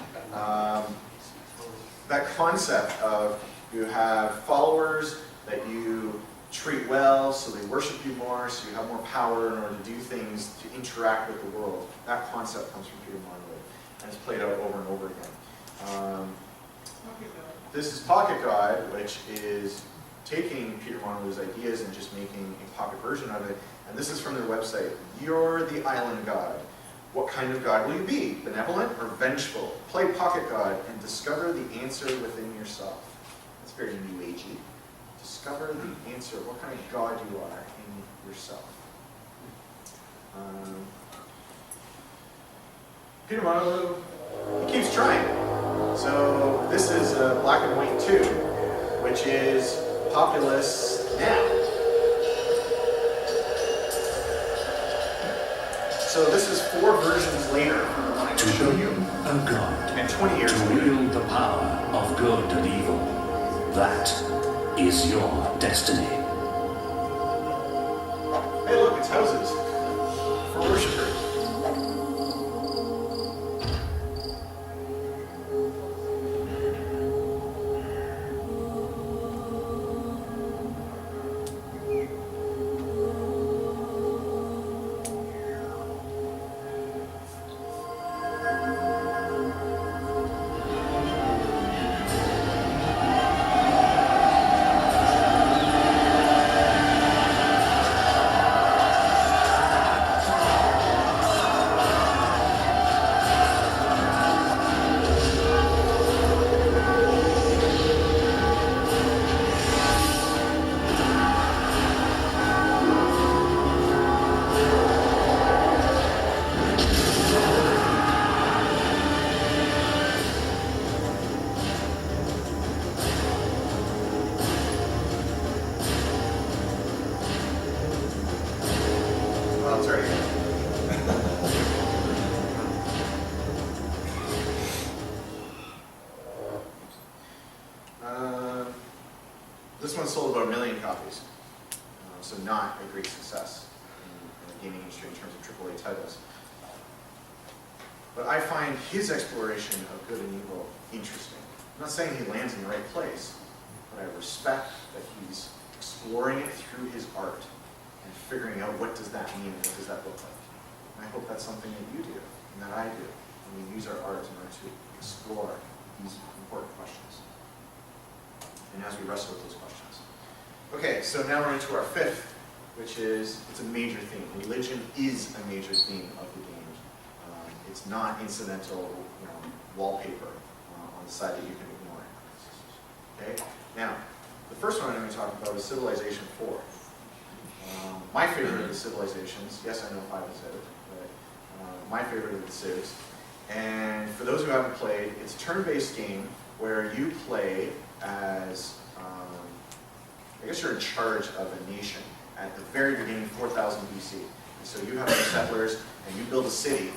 that concept of you have followers that you treat well, so they worship you more, so you have more power in order to do things, to interact with the world. That concept comes from Peter Molyneux, and it's played out over and over again. This is Pocket God, which is taking Peter Molyneux's ideas and just making a pocket version of it. And this is from their website. You're the island god. What kind of god will you be? Benevolent or vengeful? Play Pocket God and discover the answer within yourself. That's very new agey. Discover the answer, what kind of God you are in yourself. Peter Molyneux, he keeps trying. So this is Black and White 2, which is Populous now. So this is 4 versions later from the one I just showed you. O God, And 20 years to later. wield the power of good and evil, that is your destiny. Hey look, it's houses for worshipers. Well, it's already this one sold about 1 million copies, so not a great success in the gaming industry in terms of AAA titles. But I find his exploration of good and evil interesting. I'm not saying he lands in the right place, but I respect that he's exploring it through his art and figuring out what does that mean and what does that look like. And I hope that's something that you do and that I do when we use our art in order to explore these important questions. And as we wrestle with those questions. Okay, so now we're into our fifth, which is, it's a major theme. Religion is a major theme of the game. It's not incidental, wallpaper on the side that you can ignore. Okay? Now, the first one I'm going to talk about is Civilization 4. My favorite of the civilizations, yes, I know 5 is out, but my favorite of the Civs. And for those who haven't played, it's a turn-based game where you play as, I guess you're in charge of a nation at the very beginning, 4000 BC. And so you have your settlers, and you build a city.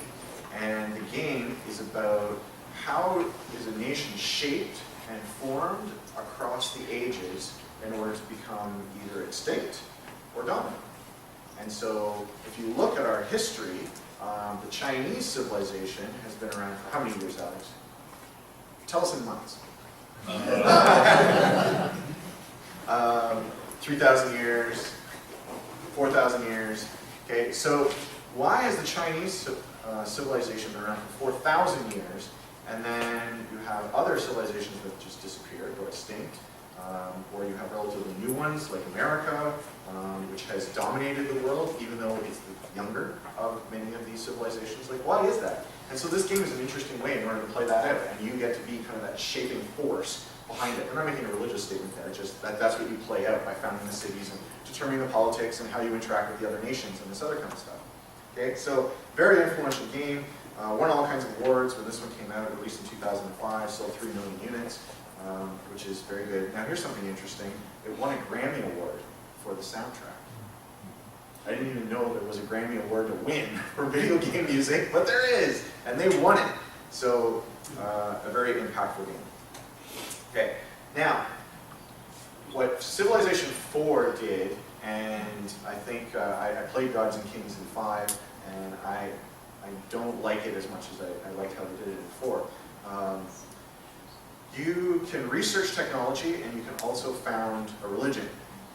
And the game is about how is a nation shaped and formed across the ages in order to become either extinct or dominant. And so if you look at our history, the Chinese civilization has been around for how many years, Alex? Tell us in months. 3,000 years, 4,000 years. Okay, so why has the Chinese civilization been around for 4,000 years, and then you have other civilizations that just disappeared or extinct, or you have relatively new ones like America, which has dominated the world, even though it's the younger of many of these civilizations. Like, why is that? And so this game is an interesting way in order to play that out, and you get to be kind of that shaping force behind it. I'm not making a religious statement there, just that's what you play out by founding the cities and determining the politics and how you interact with the other nations and this other kind of stuff. Okay, so very influential game, won all kinds of awards when this one came out, released in 2005, sold 3 million units, which is very good. Now here's something interesting, it won a Grammy Award for the soundtrack. I didn't even know there was a Grammy Award to win for video game music, but there is, and they won it. So, a very impactful game. Okay, now, what Civilization 4 did, and I think I played Gods and Kings in 5, and I don't like it as much as I liked how they did it in 4. You can research technology, and you can also found a religion.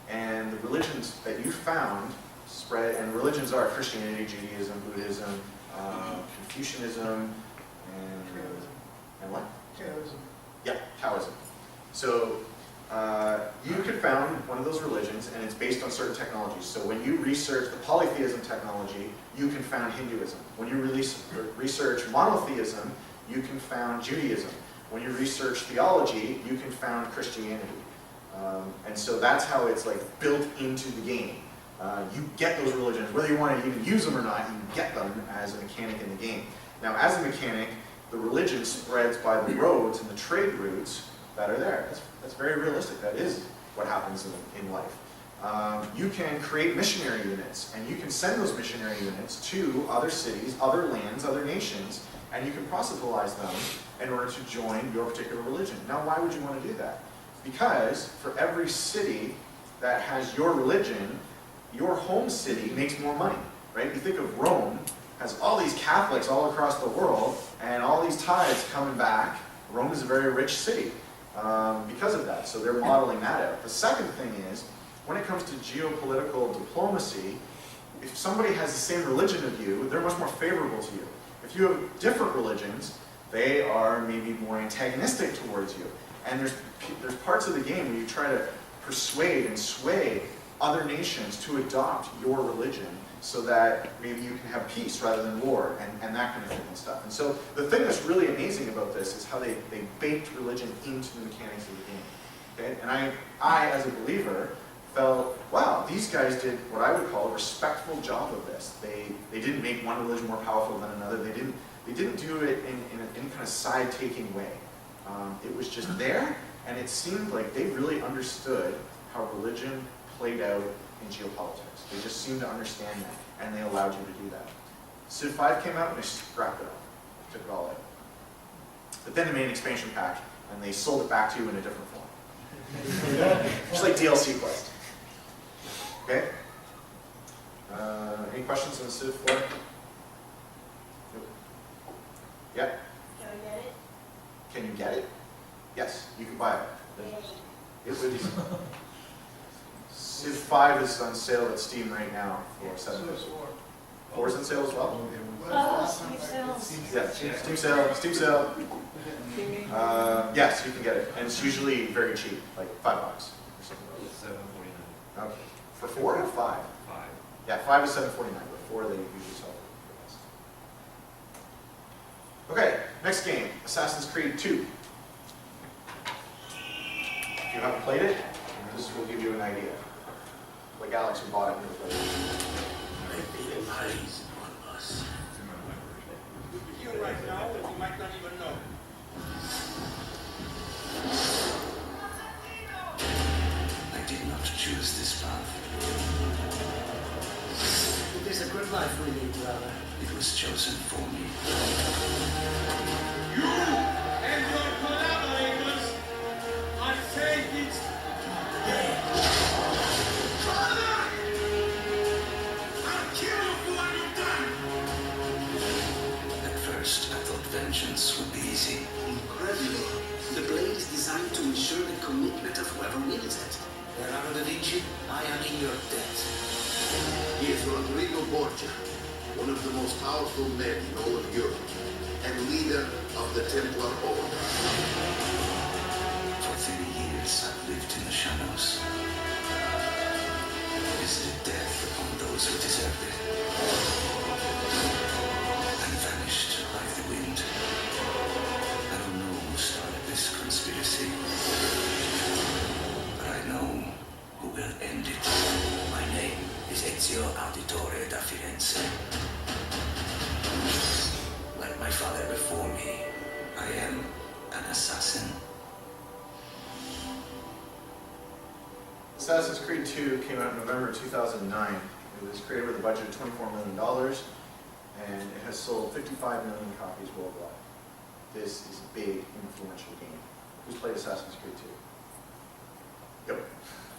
And the religions that you found spread, and religions are Christianity, Judaism, Buddhism, Confucianism, and what? Taoism. Yeah, Taoism. So you could found one of those religions, and it's based on certain technologies. So when you research the polytheism technology, you can found Hinduism. When you research monotheism, you can found Judaism. When you research theology, you can found Christianity. And so that's how it's like built into the game. You get those religions, whether you want to even use them or not, you get them as a mechanic in the game. Now, as a mechanic, the religion spreads by the roads and the trade routes that are there. That's very realistic. That is what happens in life. You can create missionary units, and you can send those missionary units to other cities, other lands, other nations, and you can proselytize them in order to join your particular religion. Now, why would you want to do that? Because for every city that has your religion, your home city makes more money, right? You think of Rome has all these Catholics all across the world, and all these tithes coming back. Rome is a very rich city because of that, so they're modeling that out. The second thing is, when it comes to geopolitical diplomacy, if somebody has the same religion as you, they're much more favorable to you. If you have different religions, they are maybe more antagonistic towards you. And there's parts of the game where you try to persuade and sway other nations to adopt your religion so that maybe you can have peace rather than war and that kind of thing and stuff. And so the thing that's really amazing about this is how they baked religion into the mechanics of the game. Okay? And I, as a believer, felt, wow, these guys did what I would call a respectful job of this. They didn't make one religion more powerful than another. They didn't do it in any kind of side-taking way. It was just there, and it seemed like they really understood how religion played out in geopolitics. They just seemed to understand that, and they allowed you to do that. Civ 5 came out, and they scrapped it all, took it all out. But then they made an expansion pack, and they sold it back to you in a different form. Just like DLC Quest. Okay? Any questions on the Civ 4? Yeah? Can I get it? Can you get it? Yes, you can buy it. It would. Civ 5 is on sale at Steam right now for So $7. it's 4. 4 is on sale as well? Steam sales. Yeah, Steam sale, Steam sale. Yes, you can get it, and it's usually very cheap, like $5 or something. $7.49. Okay. For 4 or 5? 5. Yeah, 5 is $7.49, but 4 they usually sell for less. Okay, next game, Assassin's Creed 2. If you haven't played it, this will give you an idea. Like Alex who bought it and played it. Everything lies on us. With you right now, and you might not even know. I did not choose this path. It is a good life we lead, brother. It was chosen for me. You and your collaborators are saying it's dead. Father! I'll kill you for what you've done! At first, I thought vengeance would be easy. Incredible. The blade is designed to ensure the commitment of whoever wields it. Leonardo da Vinci, I am in your debt. He is Rodrigo Borgia, one of the most powerful men in all of Europe, and leader of the Templar Order. For 30 years, I've lived in the shadows. Visited death upon those who deserved it. And vanished like the wind. I don't know who started this conspiracy. But I know who will end it. My name is Ezio Auditore da Firenze. Like my father before me, I am an assassin. Assassin's Creed 2 came out in November 2009. It was created with a budget of $24 million, and it has sold 55 million copies worldwide. This is a big, influential game. Who's played Assassin's Creed 2? Yep.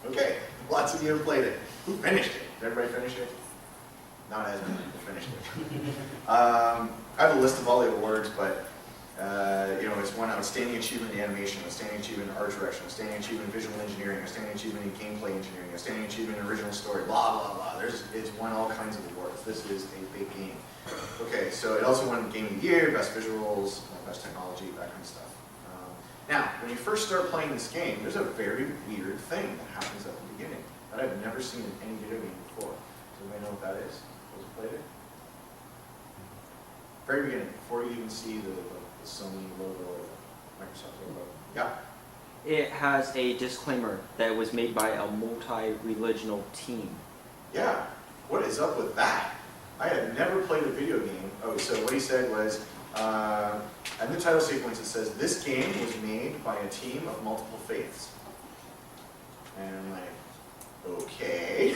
Okay, lots of you have played it. Who finished it? Did everybody finish it? Not as many people finished it. I have a list of all the awards, but it's one outstanding achievement in animation, outstanding achievement in art direction, outstanding achievement in visual engineering, outstanding achievement in gameplay engineering, outstanding achievement in original story, blah, blah, blah. It's won all kinds of awards. This is a big game. Okay, so it also won Game of the Year, Best Visuals, Best Technology, that kind of stuff. Now, when you first start playing this game, there's a very weird thing that happens at the beginning that I've never seen in any video game before. Does anybody know what that is? Those who played it? Very beginning, before you even see the Sony logo or the Microsoft logo. Yeah? It has a disclaimer that it was made by a multi-religional team. Yeah. What is up with that? I had never played a video game. Oh, so what he said was, in the title sequence it says, this game was made by a team of multiple faiths. And I'm like, okay.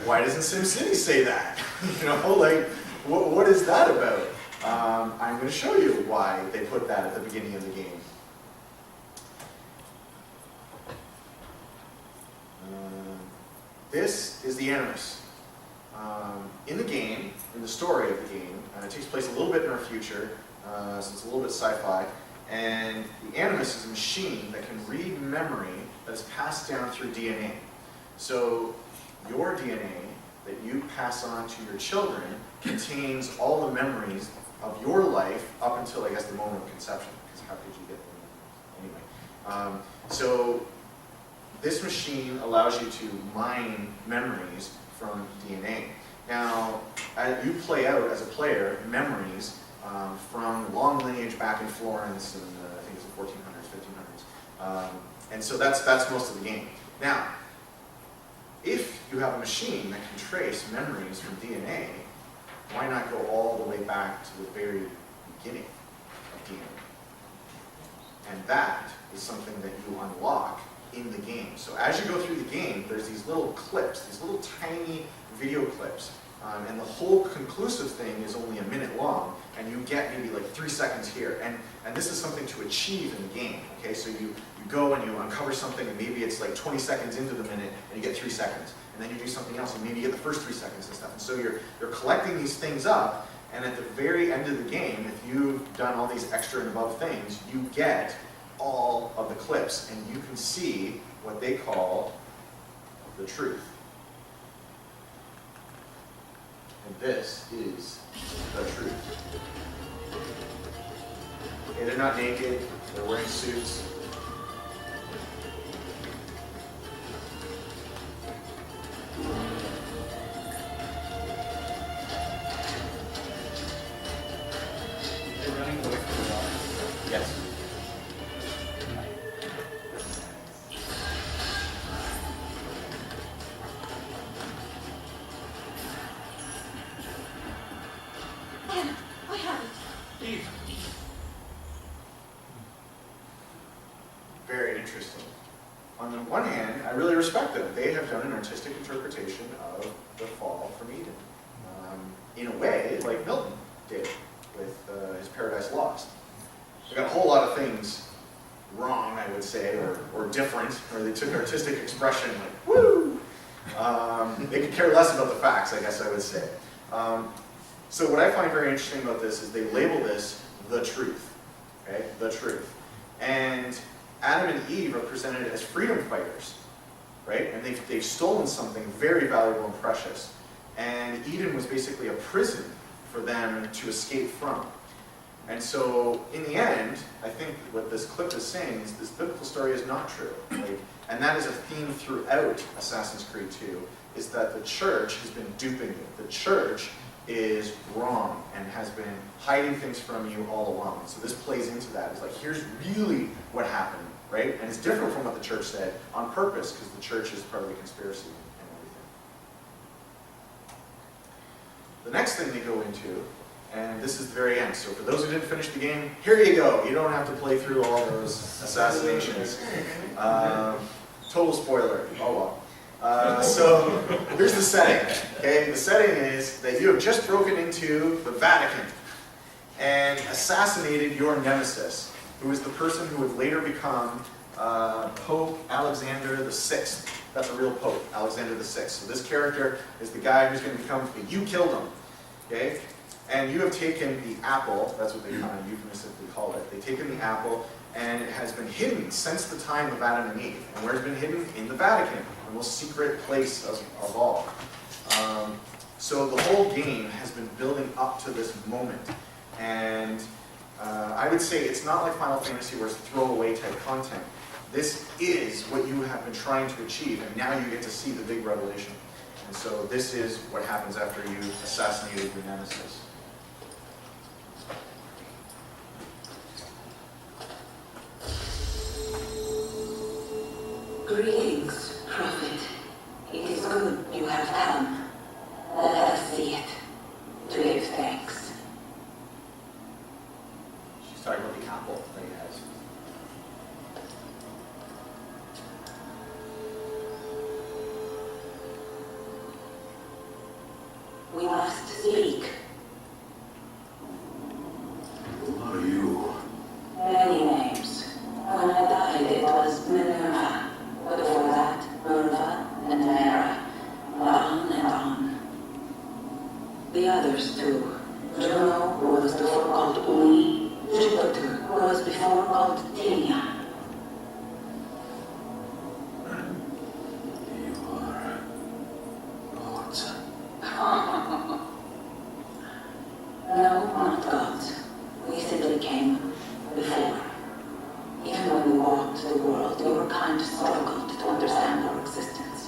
Why doesn't SimCity say that? What is that about? I'm going to show you why they put that at the beginning of the game. This is the Animus. In the game, in the story of the game, it takes place a little bit in our future, so it's a little bit sci-fi, and the Animus is a machine that can read memory that's passed down through DNA. So your DNA that you pass on to your children contains all the memories of your life up until, I guess, the moment of conception, because how could you get them anyway? So this machine allows you to mine memories from DNA. Now, you play out as a player memories from long lineage back in Florence, and I think it's the 1400s, 1500s. And so that's most of the game. Now, if you have a machine that can trace memories from DNA, why not go all the way back to the very beginning of DNA? And that is something that you unlock in the game. So as you go through the game, there's these little clips, these little tiny video clips, and the whole conclusive thing is only a minute long, and you get maybe like 3 seconds here. And this is something to achieve in the game, okay? So you go and you uncover something, and maybe it's like 20 seconds into the minute, and you get 3 seconds. and then you do something else, and maybe you get the first 3 seconds and stuff. And so you're collecting these things up, and at the very end of the game, if you've done all these extra and above things, you get all of the clips, and you can see what they call the truth. And this is the truth. Okay, they're not naked, they're wearing suits. They're running away from the water. Yes. Anna, I have it. Eve, Very interesting. On the one hand, I really respect them. They have done an artistic interpretation of the fall from Eden. In a way, like Milton did with his Paradise Lost. They got a whole lot of things wrong, I would say, or different, or they took artistic expression like, woo! They could care less about the facts, I guess I would say. So what I find very interesting about this is they label this the truth, okay? The truth. And Adam and Eve are presented as freedom fighters, right? And they've stolen something very valuable and precious. And Eden was basically a prison for them to escape from. And so, in the end, I think what this clip is saying is this biblical story is not true. And that is a theme throughout Assassin's Creed 2, is that the church has been duping you. The church is wrong and has been hiding things from you all along. So this plays into that. It's like, here's really what happened, right? And it's different from what the church said on purpose, because the church is part of the conspiracy and everything. The next thing they go into, and this is the very end. So for those who didn't finish the game, here you go. You don't have to play through all those assassinations. Total spoiler. Oh well. So here's the setting. Okay, the setting is that you have just broken into the Vatican and assassinated your nemesis, who is the person who would later become Pope Alexander VI. That's a real Pope, Alexander VI. So this character is the guy who's going to become. You killed him. Okay. And you have taken the apple, that's what they kind of euphemistically call it. They've taken the apple, and it has been hidden since the time of Adam and Eve. And where it's been hidden? In the Vatican, the most secret place of all. So the whole game has been building up to this moment. And I would say it's not like Final Fantasy where it's throwaway type content. This is what you have been trying to achieve, and now you get to see the big revelation. And so this is what happens after you assassinated your nemesis. Greetings, Prophet. It is good you have come. Let us see it, to give thanks. She's talking about the apple that he has. We must speak. Who are you? Many names. When I died, it was Minerva. Before that, Minerva and Mera. On and on. The others too. Juno, who was before called Uni. Jupiter, who was before called Tinia. You are gods. No, not gods. We simply came before. Even when we walked the world, your kind struggled to understand our existence.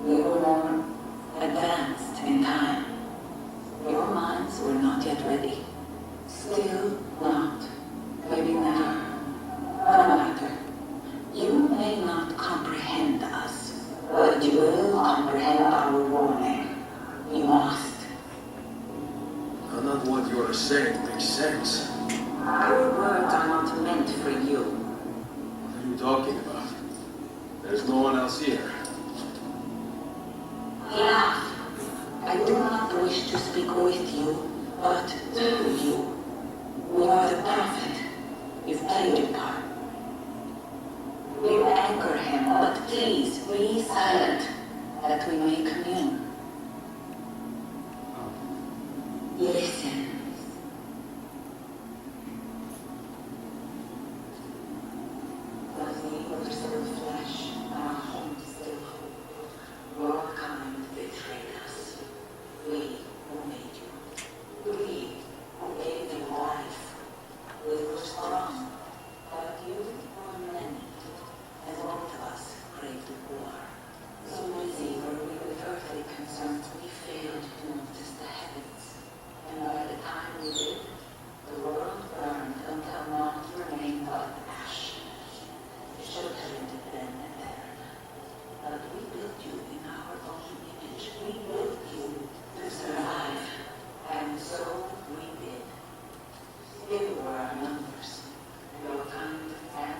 We were more advanced in time. Your minds were not yet ready. Still not. Maybe never. No matter. You may not comprehend us, but you will comprehend our warning. You must. None of what you are saying makes sense. Our words are not meant for you. What are you talking about? There's no one else here. Enough. I do not wish to speak with you, but to you. You are the prophet. You've played your part. You anchor him, but please be silent. that we may commune. Listen. The name of still flesh, our home still hold. Your kind betrayed us. We who made you. We who gave you life. We were strong, but you were many, and both of us craved war. So busy were we with earthly concerns, we failed to notice the heavens. And by the time we did, the world burned until naught remained but ash. It should have ended then and there. But we built you in our own image. We built you to survive. And so we did. You were our numbers. Your kind and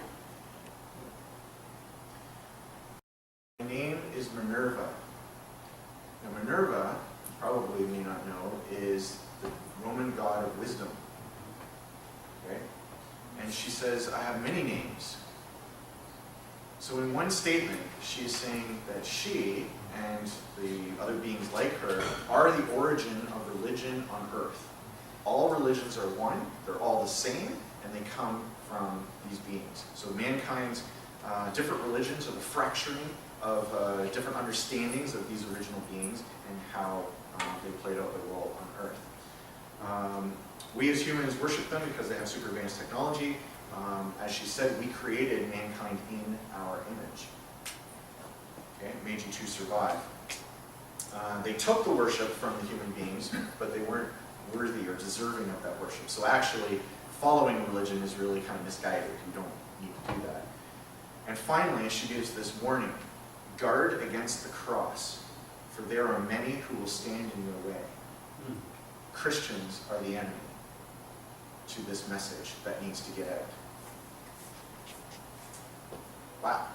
My name is Minerva. Now Minerva, you probably may not know, is the Roman god of wisdom. Okay? And she says, I have many names. So in one statement, she is saying that she and the other beings like her are the origin of religion on earth. All religions are one, they're all the same, and they come from these beings. So mankind's different religions are the fracturing of different understandings of these original beings and how they played out their role on earth. We as humans worship them because they have super advanced technology. As she said, we created mankind in our image. Okay, made you to survive. They took the worship from the human beings, but they weren't worthy or deserving of that worship. So actually, following religion is really kind of misguided. You don't need to do that. And finally, she gives this warning. Guard against the cross, for there are many who will stand in your way. Christians are the enemy to this message that needs to get out. Wow.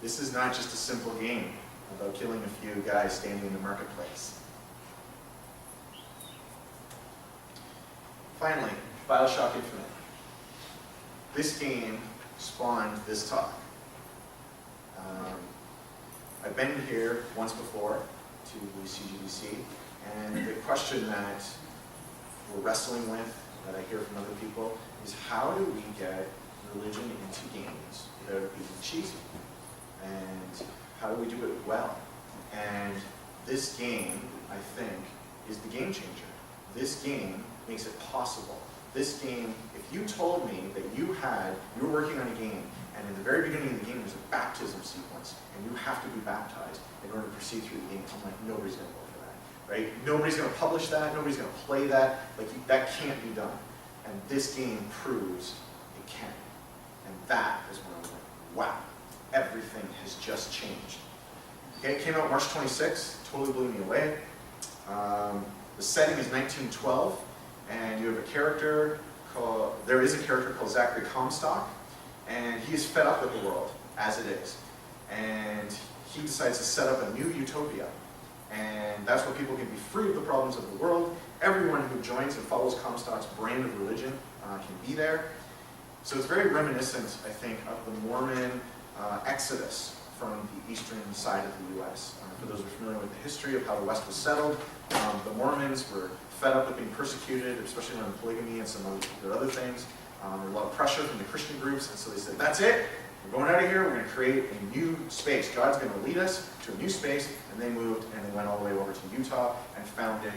This is not just a simple game about killing a few guys standing in the marketplace. Finally, BioShock Infinite. This game spawned this talk. I've been here once before to the Cgdc, and the question that we're wrestling with, that I hear from other people, is how do we get religion into games without it being cheesy? And how do we do it well? And this game, I think, is the game changer. This game makes it possible. This game, if you told me that you were working on a game, and in the very beginning of the game there's a baptism sequence, and you have to be baptized in order to proceed through the game, I'm like, nobody's going to go for that, right? Nobody's going to publish that, nobody's going to play that, like that can't be done. And this game proves it can. And that is when I was like, wow, everything has just changed. Okay, it came out March 26th, totally blew me away. The setting is 1912, and you have a character called, there is a character called Zachary Comstock, and he is fed up with the world as it is. And he decides to set up a new utopia. And that's where people can be free of the problems of the world. Everyone who joins and follows Comstock's brand of religion can be there. So it's very reminiscent, I think, of the Mormon exodus from the eastern side of the U.S. For those who are familiar with the history of how the West was settled, the Mormons were fed up with being persecuted, especially around polygamy and some other things. There was a lot of pressure from the Christian groups, and so they said, that's it, we're going out of here, we're going to create a new space. God's going to lead us to a new space, and they moved, and they went all the way over to Utah and founded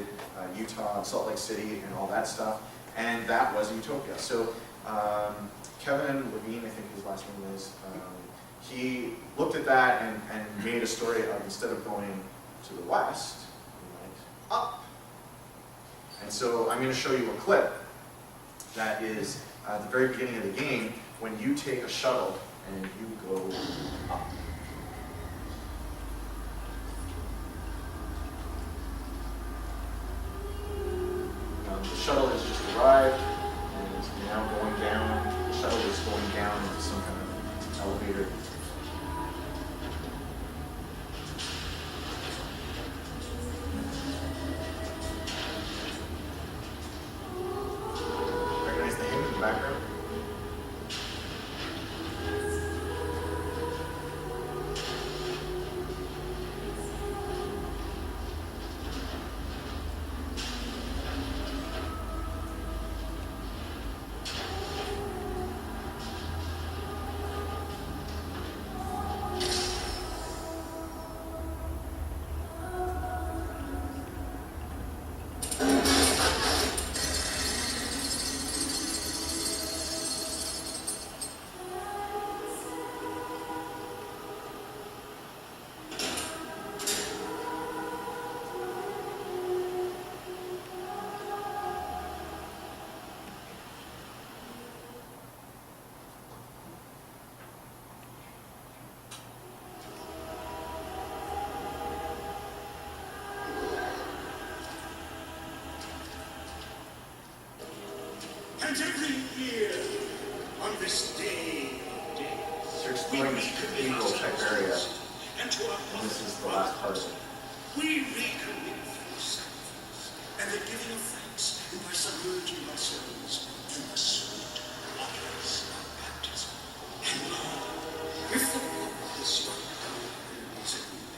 Utah and Salt Lake City and all that stuff, and that was Utopia. So Kevin Levine, I think his last name is, he looked at that and made a story of, instead of going to the west, he went up. And so I'm going to show you a clip that is at the very beginning of the game when you take a shuttle and you go up. The shuttle has just arrived and is now going down. The shuttle is going down into some kind of elevator. Recognize the hymn in the background? this day of days. You're exploring this cathedral type area, And to our and this is the last part of it. we recommit through sacrifice and the giving of thanks, and by submerging ourselves in the sweet waters of baptism. And Lord, if the Lord has struck down our enemies at noon,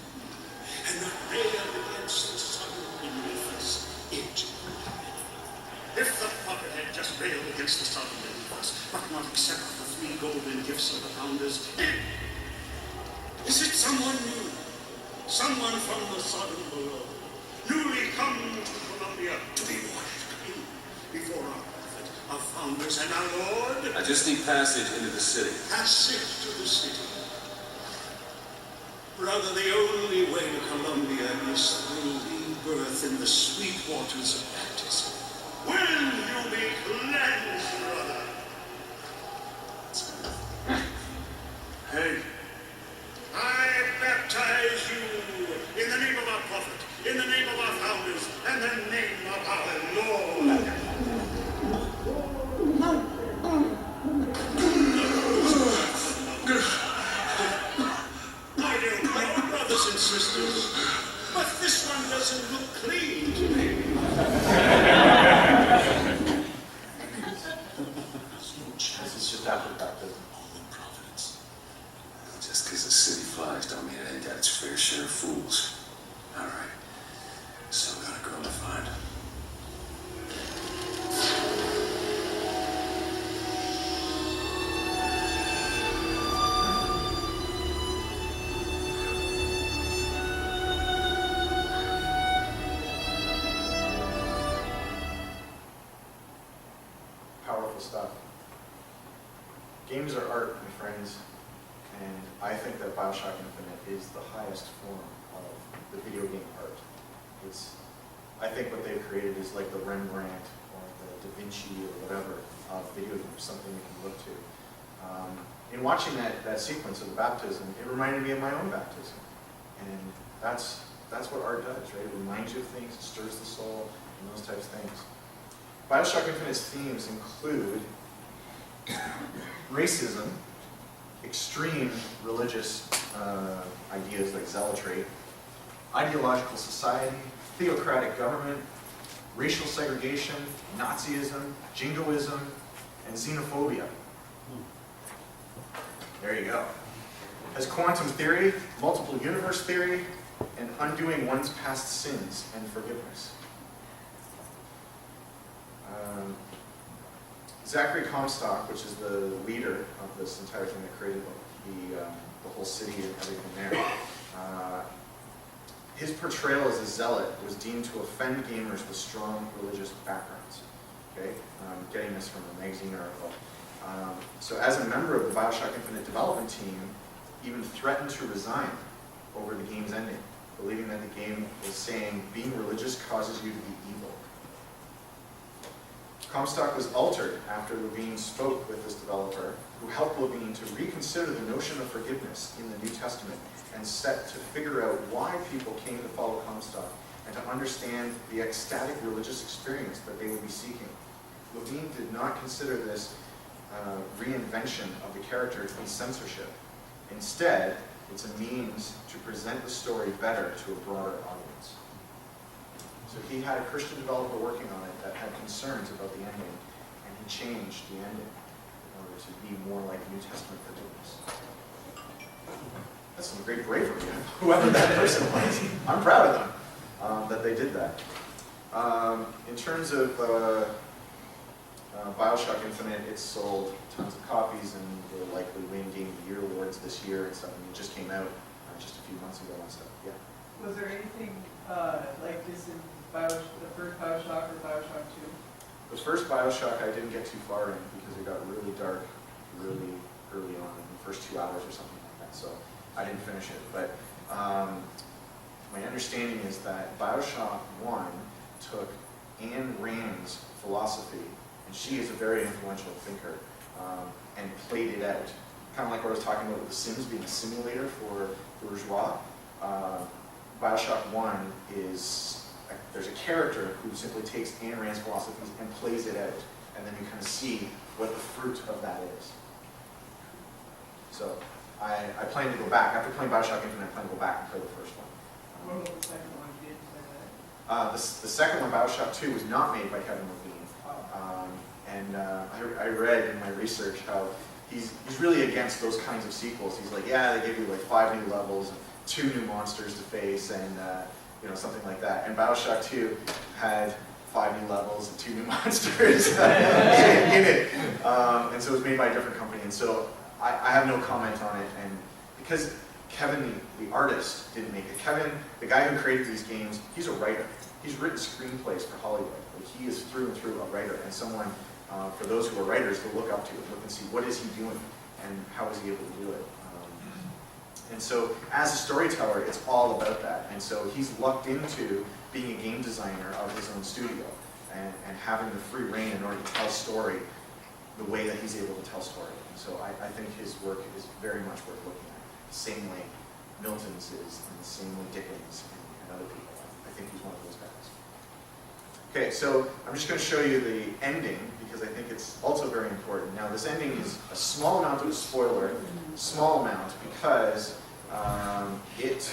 and that railed against the sun beneath us, if the prophet had just railed against the sun beneath us, but not accept the 3 golden gifts of the founders, is it someone new? Someone from the southern below, newly come to Columbia to be washed clean before our prophet, our founders, and our Lord? I just need passage into the city. Passage to the city. Brother, the only way to Columbia is through rebirth in the sweet waters of baptism. Will you be cleansed, brother? Hey. I baptize you in the name of our prophet, in the name of our founders, and the name of our Lord. I don't know, brothers and sisters, but this one doesn't look clean to me. This is just after baptism. Just because the city flies don't mean it ain't got its fair share of fools. All right. Still got a girl to find. Powerful stuff. Games are art, my friends. And I think that BioShock Infinite is the highest form of the video game art. I think what they've created is like the Rembrandt or the Da Vinci or whatever of video games, something you can look to. In watching that sequence of the baptism, it reminded me of my own baptism. And that's what art does, right? It reminds you of things, it stirs the soul, and those types of things. BioShock Infinite's themes include racism, extreme religious ideas like zealotry, ideological society, theocratic government, racial segregation, Nazism, jingoism, and xenophobia. There you go. Has quantum theory, multiple universe theory, and undoing one's past sins and forgiveness. Zachary Comstock, which is the leader of this entire thing that created the whole city and everything there, his portrayal as a zealot was deemed to offend gamers with strong religious backgrounds. Okay, getting this from a magazine article. So as a member of the BioShock Infinite development team, even threatened to resign over the game's ending, believing that the game was saying being religious causes you to be evil. Comstock was altered after Levine spoke with this developer, who helped Levine to reconsider the notion of forgiveness in the New Testament and set to figure out why people came to follow Comstock and to understand the ecstatic religious experience that they would be seeking. Levine did not consider this reinvention of the character to be censorship. Instead, it's a means to present the story better to a broader audience. So he had a Christian developer working on it that had concerns about the ending, and he changed the ending in order to be more like New Testament forgiveness. That's some great bravery, whoever that person was. I'm proud of them that they did that. In terms of BioShock Infinite, it's sold tons of copies and will likely win Game of the Year awards this year and stuff. I mean, it just came out just a few months ago and stuff. Yeah. Was there anything like this in the first BioShock or BioShock 2? The first BioShock I didn't get too far in because it got really dark really early on in the first 2 hours or something like that. So I didn't finish it. But my understanding is that BioShock 1 took Ayn Rand's philosophy, and she is a very influential thinker, and played it out. Kind of like what I was talking about with The Sims being a simulator for bourgeois. BioShock 1 is, there's a character who simply takes Ayn Rand's philosophies and plays it out, and then you kind of see what the fruit of that is. So I plan to go back. After playing Bioshock Infinite, I plan to go back and play the first one. What about the second one? Did you play that? The second one, Bioshock 2, was not made by Kevin Levine. I read in my research how he's really against those kinds of sequels. He's like, yeah, they give you like 5 new levels, and 2 new monsters to face, and something like that. And Bioshock 2 had 5 new levels and 2 new monsters in it. And so it was made by a different company. And so I have no comment on it. And because Kevin, the artist, didn't make it. Kevin, the guy who created these games, he's a writer. He's written screenplays for Hollywood. Like, he is through and through a writer, and someone, for those who are writers, to look up to, look and see what is he doing and how is he able to do it. And so as a storyteller, it's all about that. And so he's lucked into being a game designer of his own studio and having the free reign in order to tell story the way that he's able to tell story. And so I think his work is very much worth looking at. The same way Milton's is, and the same way Dickens and other people. I think he's one of those guys. Okay, so I'm just going to show you the ending because I think it's also very important. Now this ending is a small amount of a spoiler, small amount, because it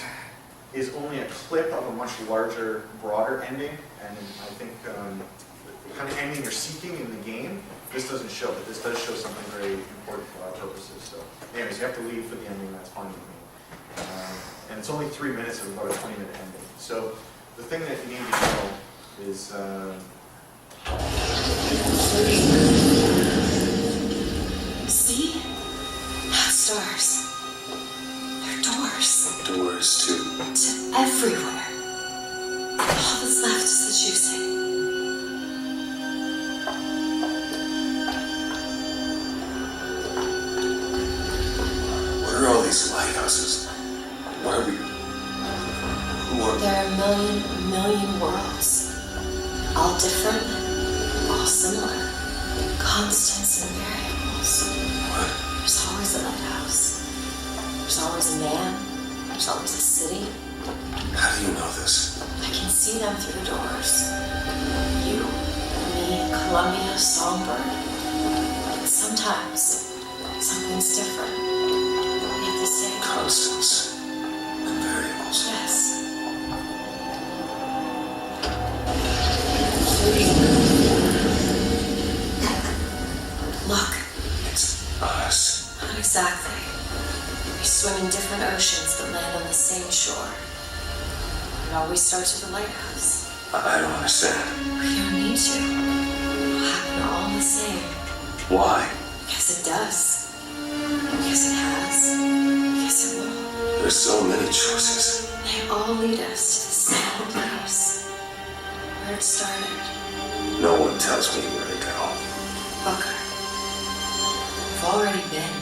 is only a clip of a much larger, broader ending, and I think the kind of ending you're seeking in the game, this doesn't show, but this does show something very important for our purposes. So anyways, you have to leave for the ending, that's fine with me. And it's only 3 minutes of about a 20-minute ending. So the thing that you need to know is See? Not stars. They're doors. Doors to... To everywhere. All that's left is the choosing. What are all these lighthouses? Why are we... Who are... There are a million worlds. All different, all similar. Constants and variables. What? There's always a lighthouse. There's always a man. There's always a city. How do you know this? I can see them through the doors. You, me, Columbia, Songbird. But sometimes, something's different. Yet the same. Constants and variables. Yes. Look. It's us. Not exactly. We swim in different oceans but land on the same shore. It always starts with a lighthouse. I don't understand. We don't need to. It'll happen all the same. Why? Because it does. Because it has. Because it will. There's so many choices. They all lead us to the same place. Where it started. No one tells me where to go. Booker. We've already been.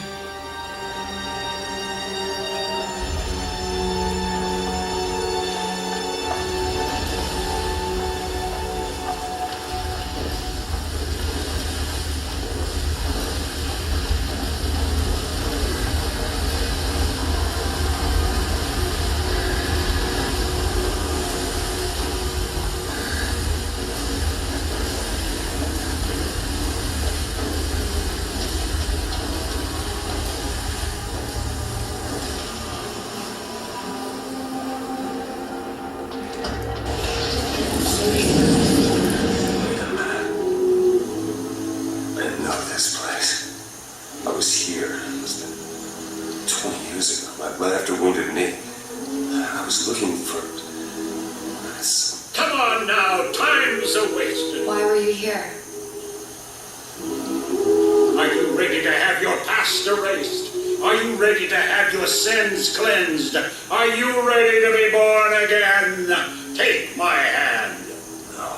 Sins cleansed. Are you ready to be born again? Take my hand. No.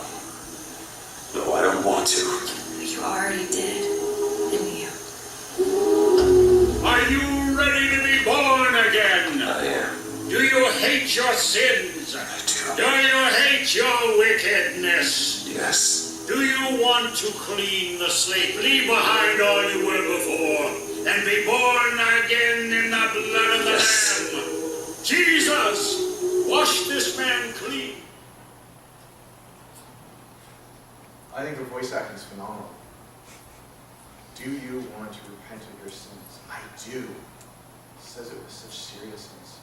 No, I don't want to. You already did, didn't you? Are you ready to be born again? I am. Do you hate your sins? I do. Do you hate your wickedness? Yes. Do you want to clean the slate, leave behind all you were before, and be born again in the blood of the Lamb? Jesus, wash this man clean. I think the voice acting is phenomenal. Do you want to repent of your sins? I do. says it with such seriousness.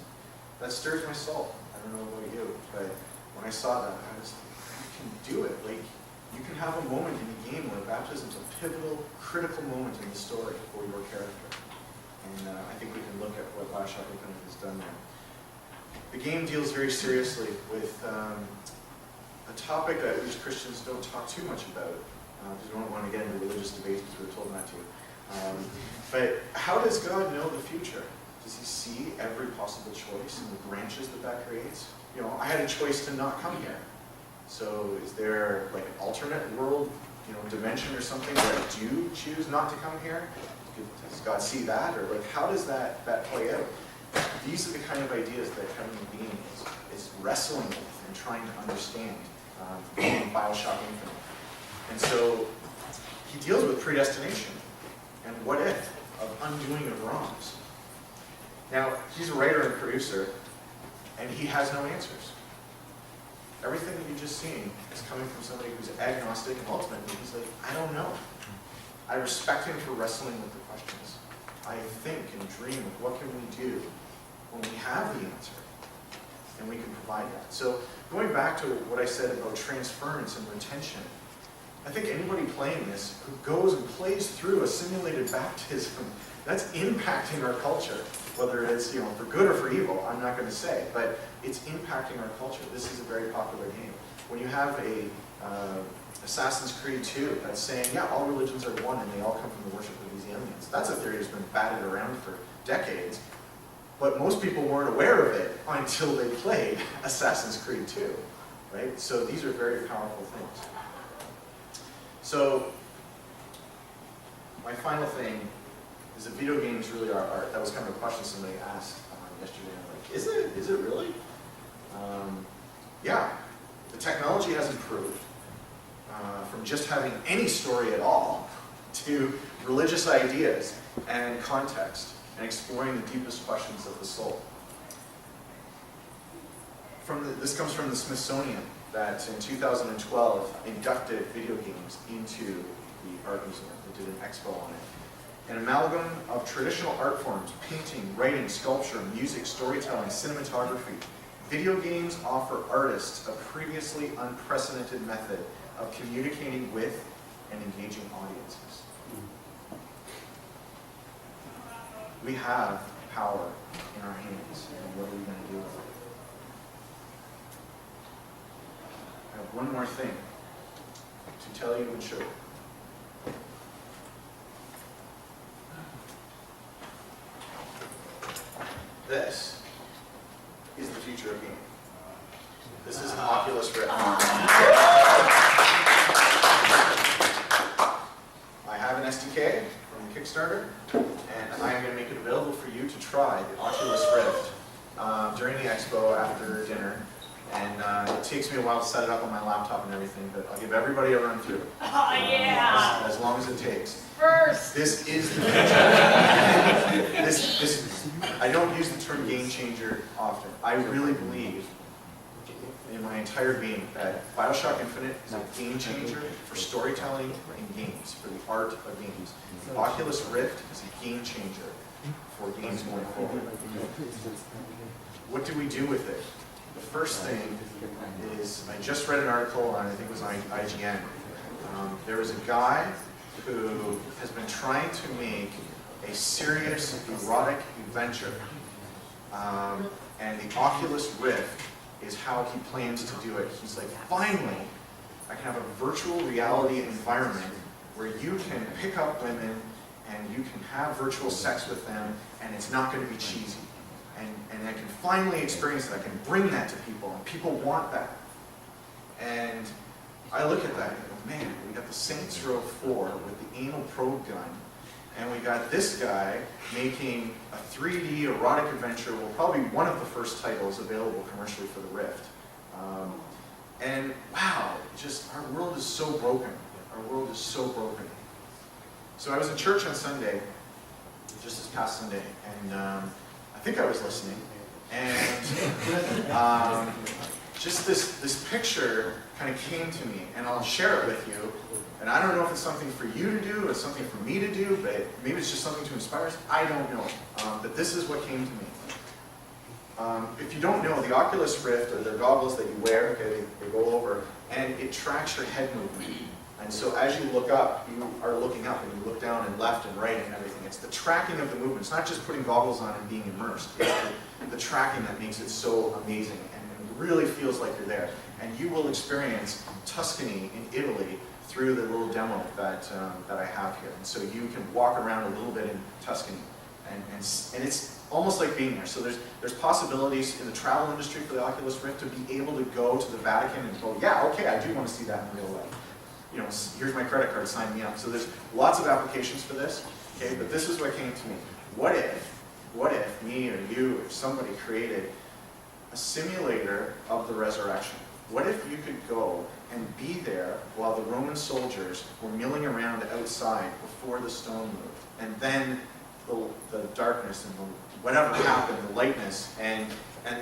That stirs my soul. I don't know about you, but when I saw that, I was like, you can do it. Like, you can have a moment in the game where baptism is a pivotal, critical moment in the story for your character. And I think we can look at what Bioshock Infinite has done there. The game deals very seriously with a topic that we as Christians don't talk too much about, because we don't want to get into religious debates because we were told not to. But how does God know the future? Does he see every possible choice and the branches that that creates? You know, I had a choice to not come here. So is there like an alternate world, dimension or something where I do choose not to come here? Does God see that? Or like, how does that play out? These are the kind of ideas that Heavenly Being is wrestling with and trying to understand in Bioshock Infinite. And so he deals with predestination and what if of undoing of wrongs. Now, he's a writer and producer, and he has no answers. Everything that you've just seen is coming from somebody who's agnostic, and ultimately he's like, I don't know. I respect him for wrestling with the questions. I think and dream of what can we do when we have the answer, and we can provide that. So going back to what I said about transference and retention, I think anybody playing this who goes and plays through a simulated baptism, that's impacting our culture. Whether it's for good or for evil, I'm not going to say, but it's impacting our culture. This is a very popular game. When you have a Assassin's Creed 2 that's saying, yeah, all religions are one and they all come from the worship of these aliens. That's a theory that's been batted around for decades, but most people weren't aware of it until they played Assassin's Creed 2, right? So these are very powerful things. So my final thing is that video games really are art. That was kind of a question somebody asked yesterday. I'm like, is it really? Yeah, the technology has improved from just having any story at all to religious ideas and context and exploring the deepest questions of the soul. This comes from the Smithsonian that in 2012 inducted video games into the art museum. They did an expo on it. An amalgam of traditional art forms, painting, writing, sculpture, music, storytelling, cinematography. Video games offer artists a previously unprecedented method of communicating with and engaging audiences. We have power in our hands, and what are we going to do with it? I have one more thing to tell you and show you. This is the future of gaming. This is an Populous Rift. I have an SDK from Kickstarter, and I am going to make it available for you to try the Oculus Rift during the expo after dinner. And it takes me a while to set it up on my laptop and everything, but I'll give everybody a run through. Oh, yeah! As long as it takes. First! This is the future. I don't use the term game changer often. I really believe in my entire being that Bioshock Infinite is a game changer for storytelling and games, for the art of games. The Oculus Rift is a game changer for games going forward. What do we do with it? The first thing is, I just read an article on, I think it was on IGN. There was a guy who has been trying to make a serious erotic adventure, and the Oculus Rift is how he plans to do it. He's like, finally, I can have a virtual reality environment where you can pick up women and you can have virtual sex with them, and it's not going to be cheesy. And I can finally experience it. I can bring that to people, and people want that. And I look at that and go, man, we got the Saints Row 4 with the anal probe gun, and we got this guy making a 3D erotic adventure, well, probably one of the first titles available commercially for the Rift. And wow, just our world is so broken. Our world is so broken. So I was in church on Sunday, just this past Sunday, and I think I was listening, and just this picture kind of came to me, and I'll share it with you. And I don't know if it's something for you to do or something for me to do, but maybe it's just something to inspire us. I don't know. But this is what came to me. If you don't know, the Oculus Rift are the goggles that you wear, okay, they go over, and it tracks your head movement. And so as you look up, you are looking up, and you look down and left and right and everything. It's the tracking of the movement. It's not just putting goggles on and being immersed. It's the tracking that makes it so amazing, and it really feels like you're there. And you will experience Tuscany in Italy through the little demo that I have here. And so you can walk around a little bit in Tuscany, and it's almost like being there. So there's possibilities in the travel industry for the Oculus Rift to be able to go to the Vatican and go, yeah, okay, I do want to see that in real life. You know, here's my credit card, sign me up. So there's lots of applications for this, okay, but this is what came to me. What if me or you or somebody created a simulator of the resurrection? What if you could go and be there while the Roman soldiers were milling around outside before the stone moved, and then the darkness and whatever happened, the lightness, and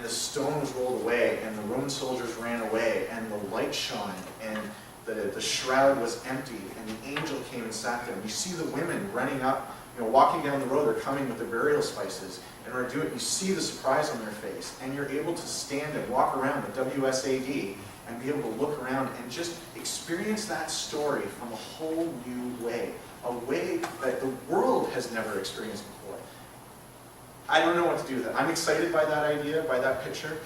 the stone was rolled away, and the Roman soldiers ran away, and the light shone, and the shroud was empty, and the angel came and sat there. And you see the women running up, you know, walking down the road. They're coming with the burial spices, and are doing. You see the surprise on their face, and you're able to stand and walk around the WSAD and be able to look around and just experience that story from a whole new way, a way that the world has never experienced before. I don't know what to do with that. I'm excited by that idea, by that picture.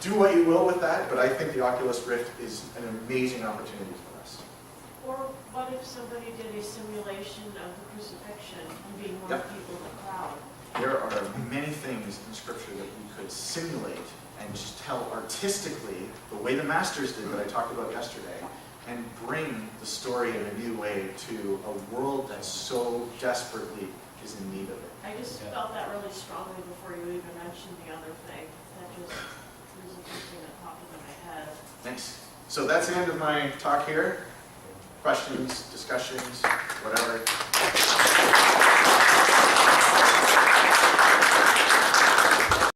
Do what you will with that, but I think the Oculus Rift is an amazing opportunity for us. Or what if somebody did a simulation of the crucifixion and being more Yep. people in the crowd? There are many things in Scripture that we could simulate and just tell artistically, the way the masters did that I talked about yesterday, and bring the story in a new way to a world that so desperately is in need of it. I just felt that really strongly before you even mentioned the other thing. That just was the first thing that popped into my head. Thanks. So that's the end of my talk here. Questions, discussions, whatever.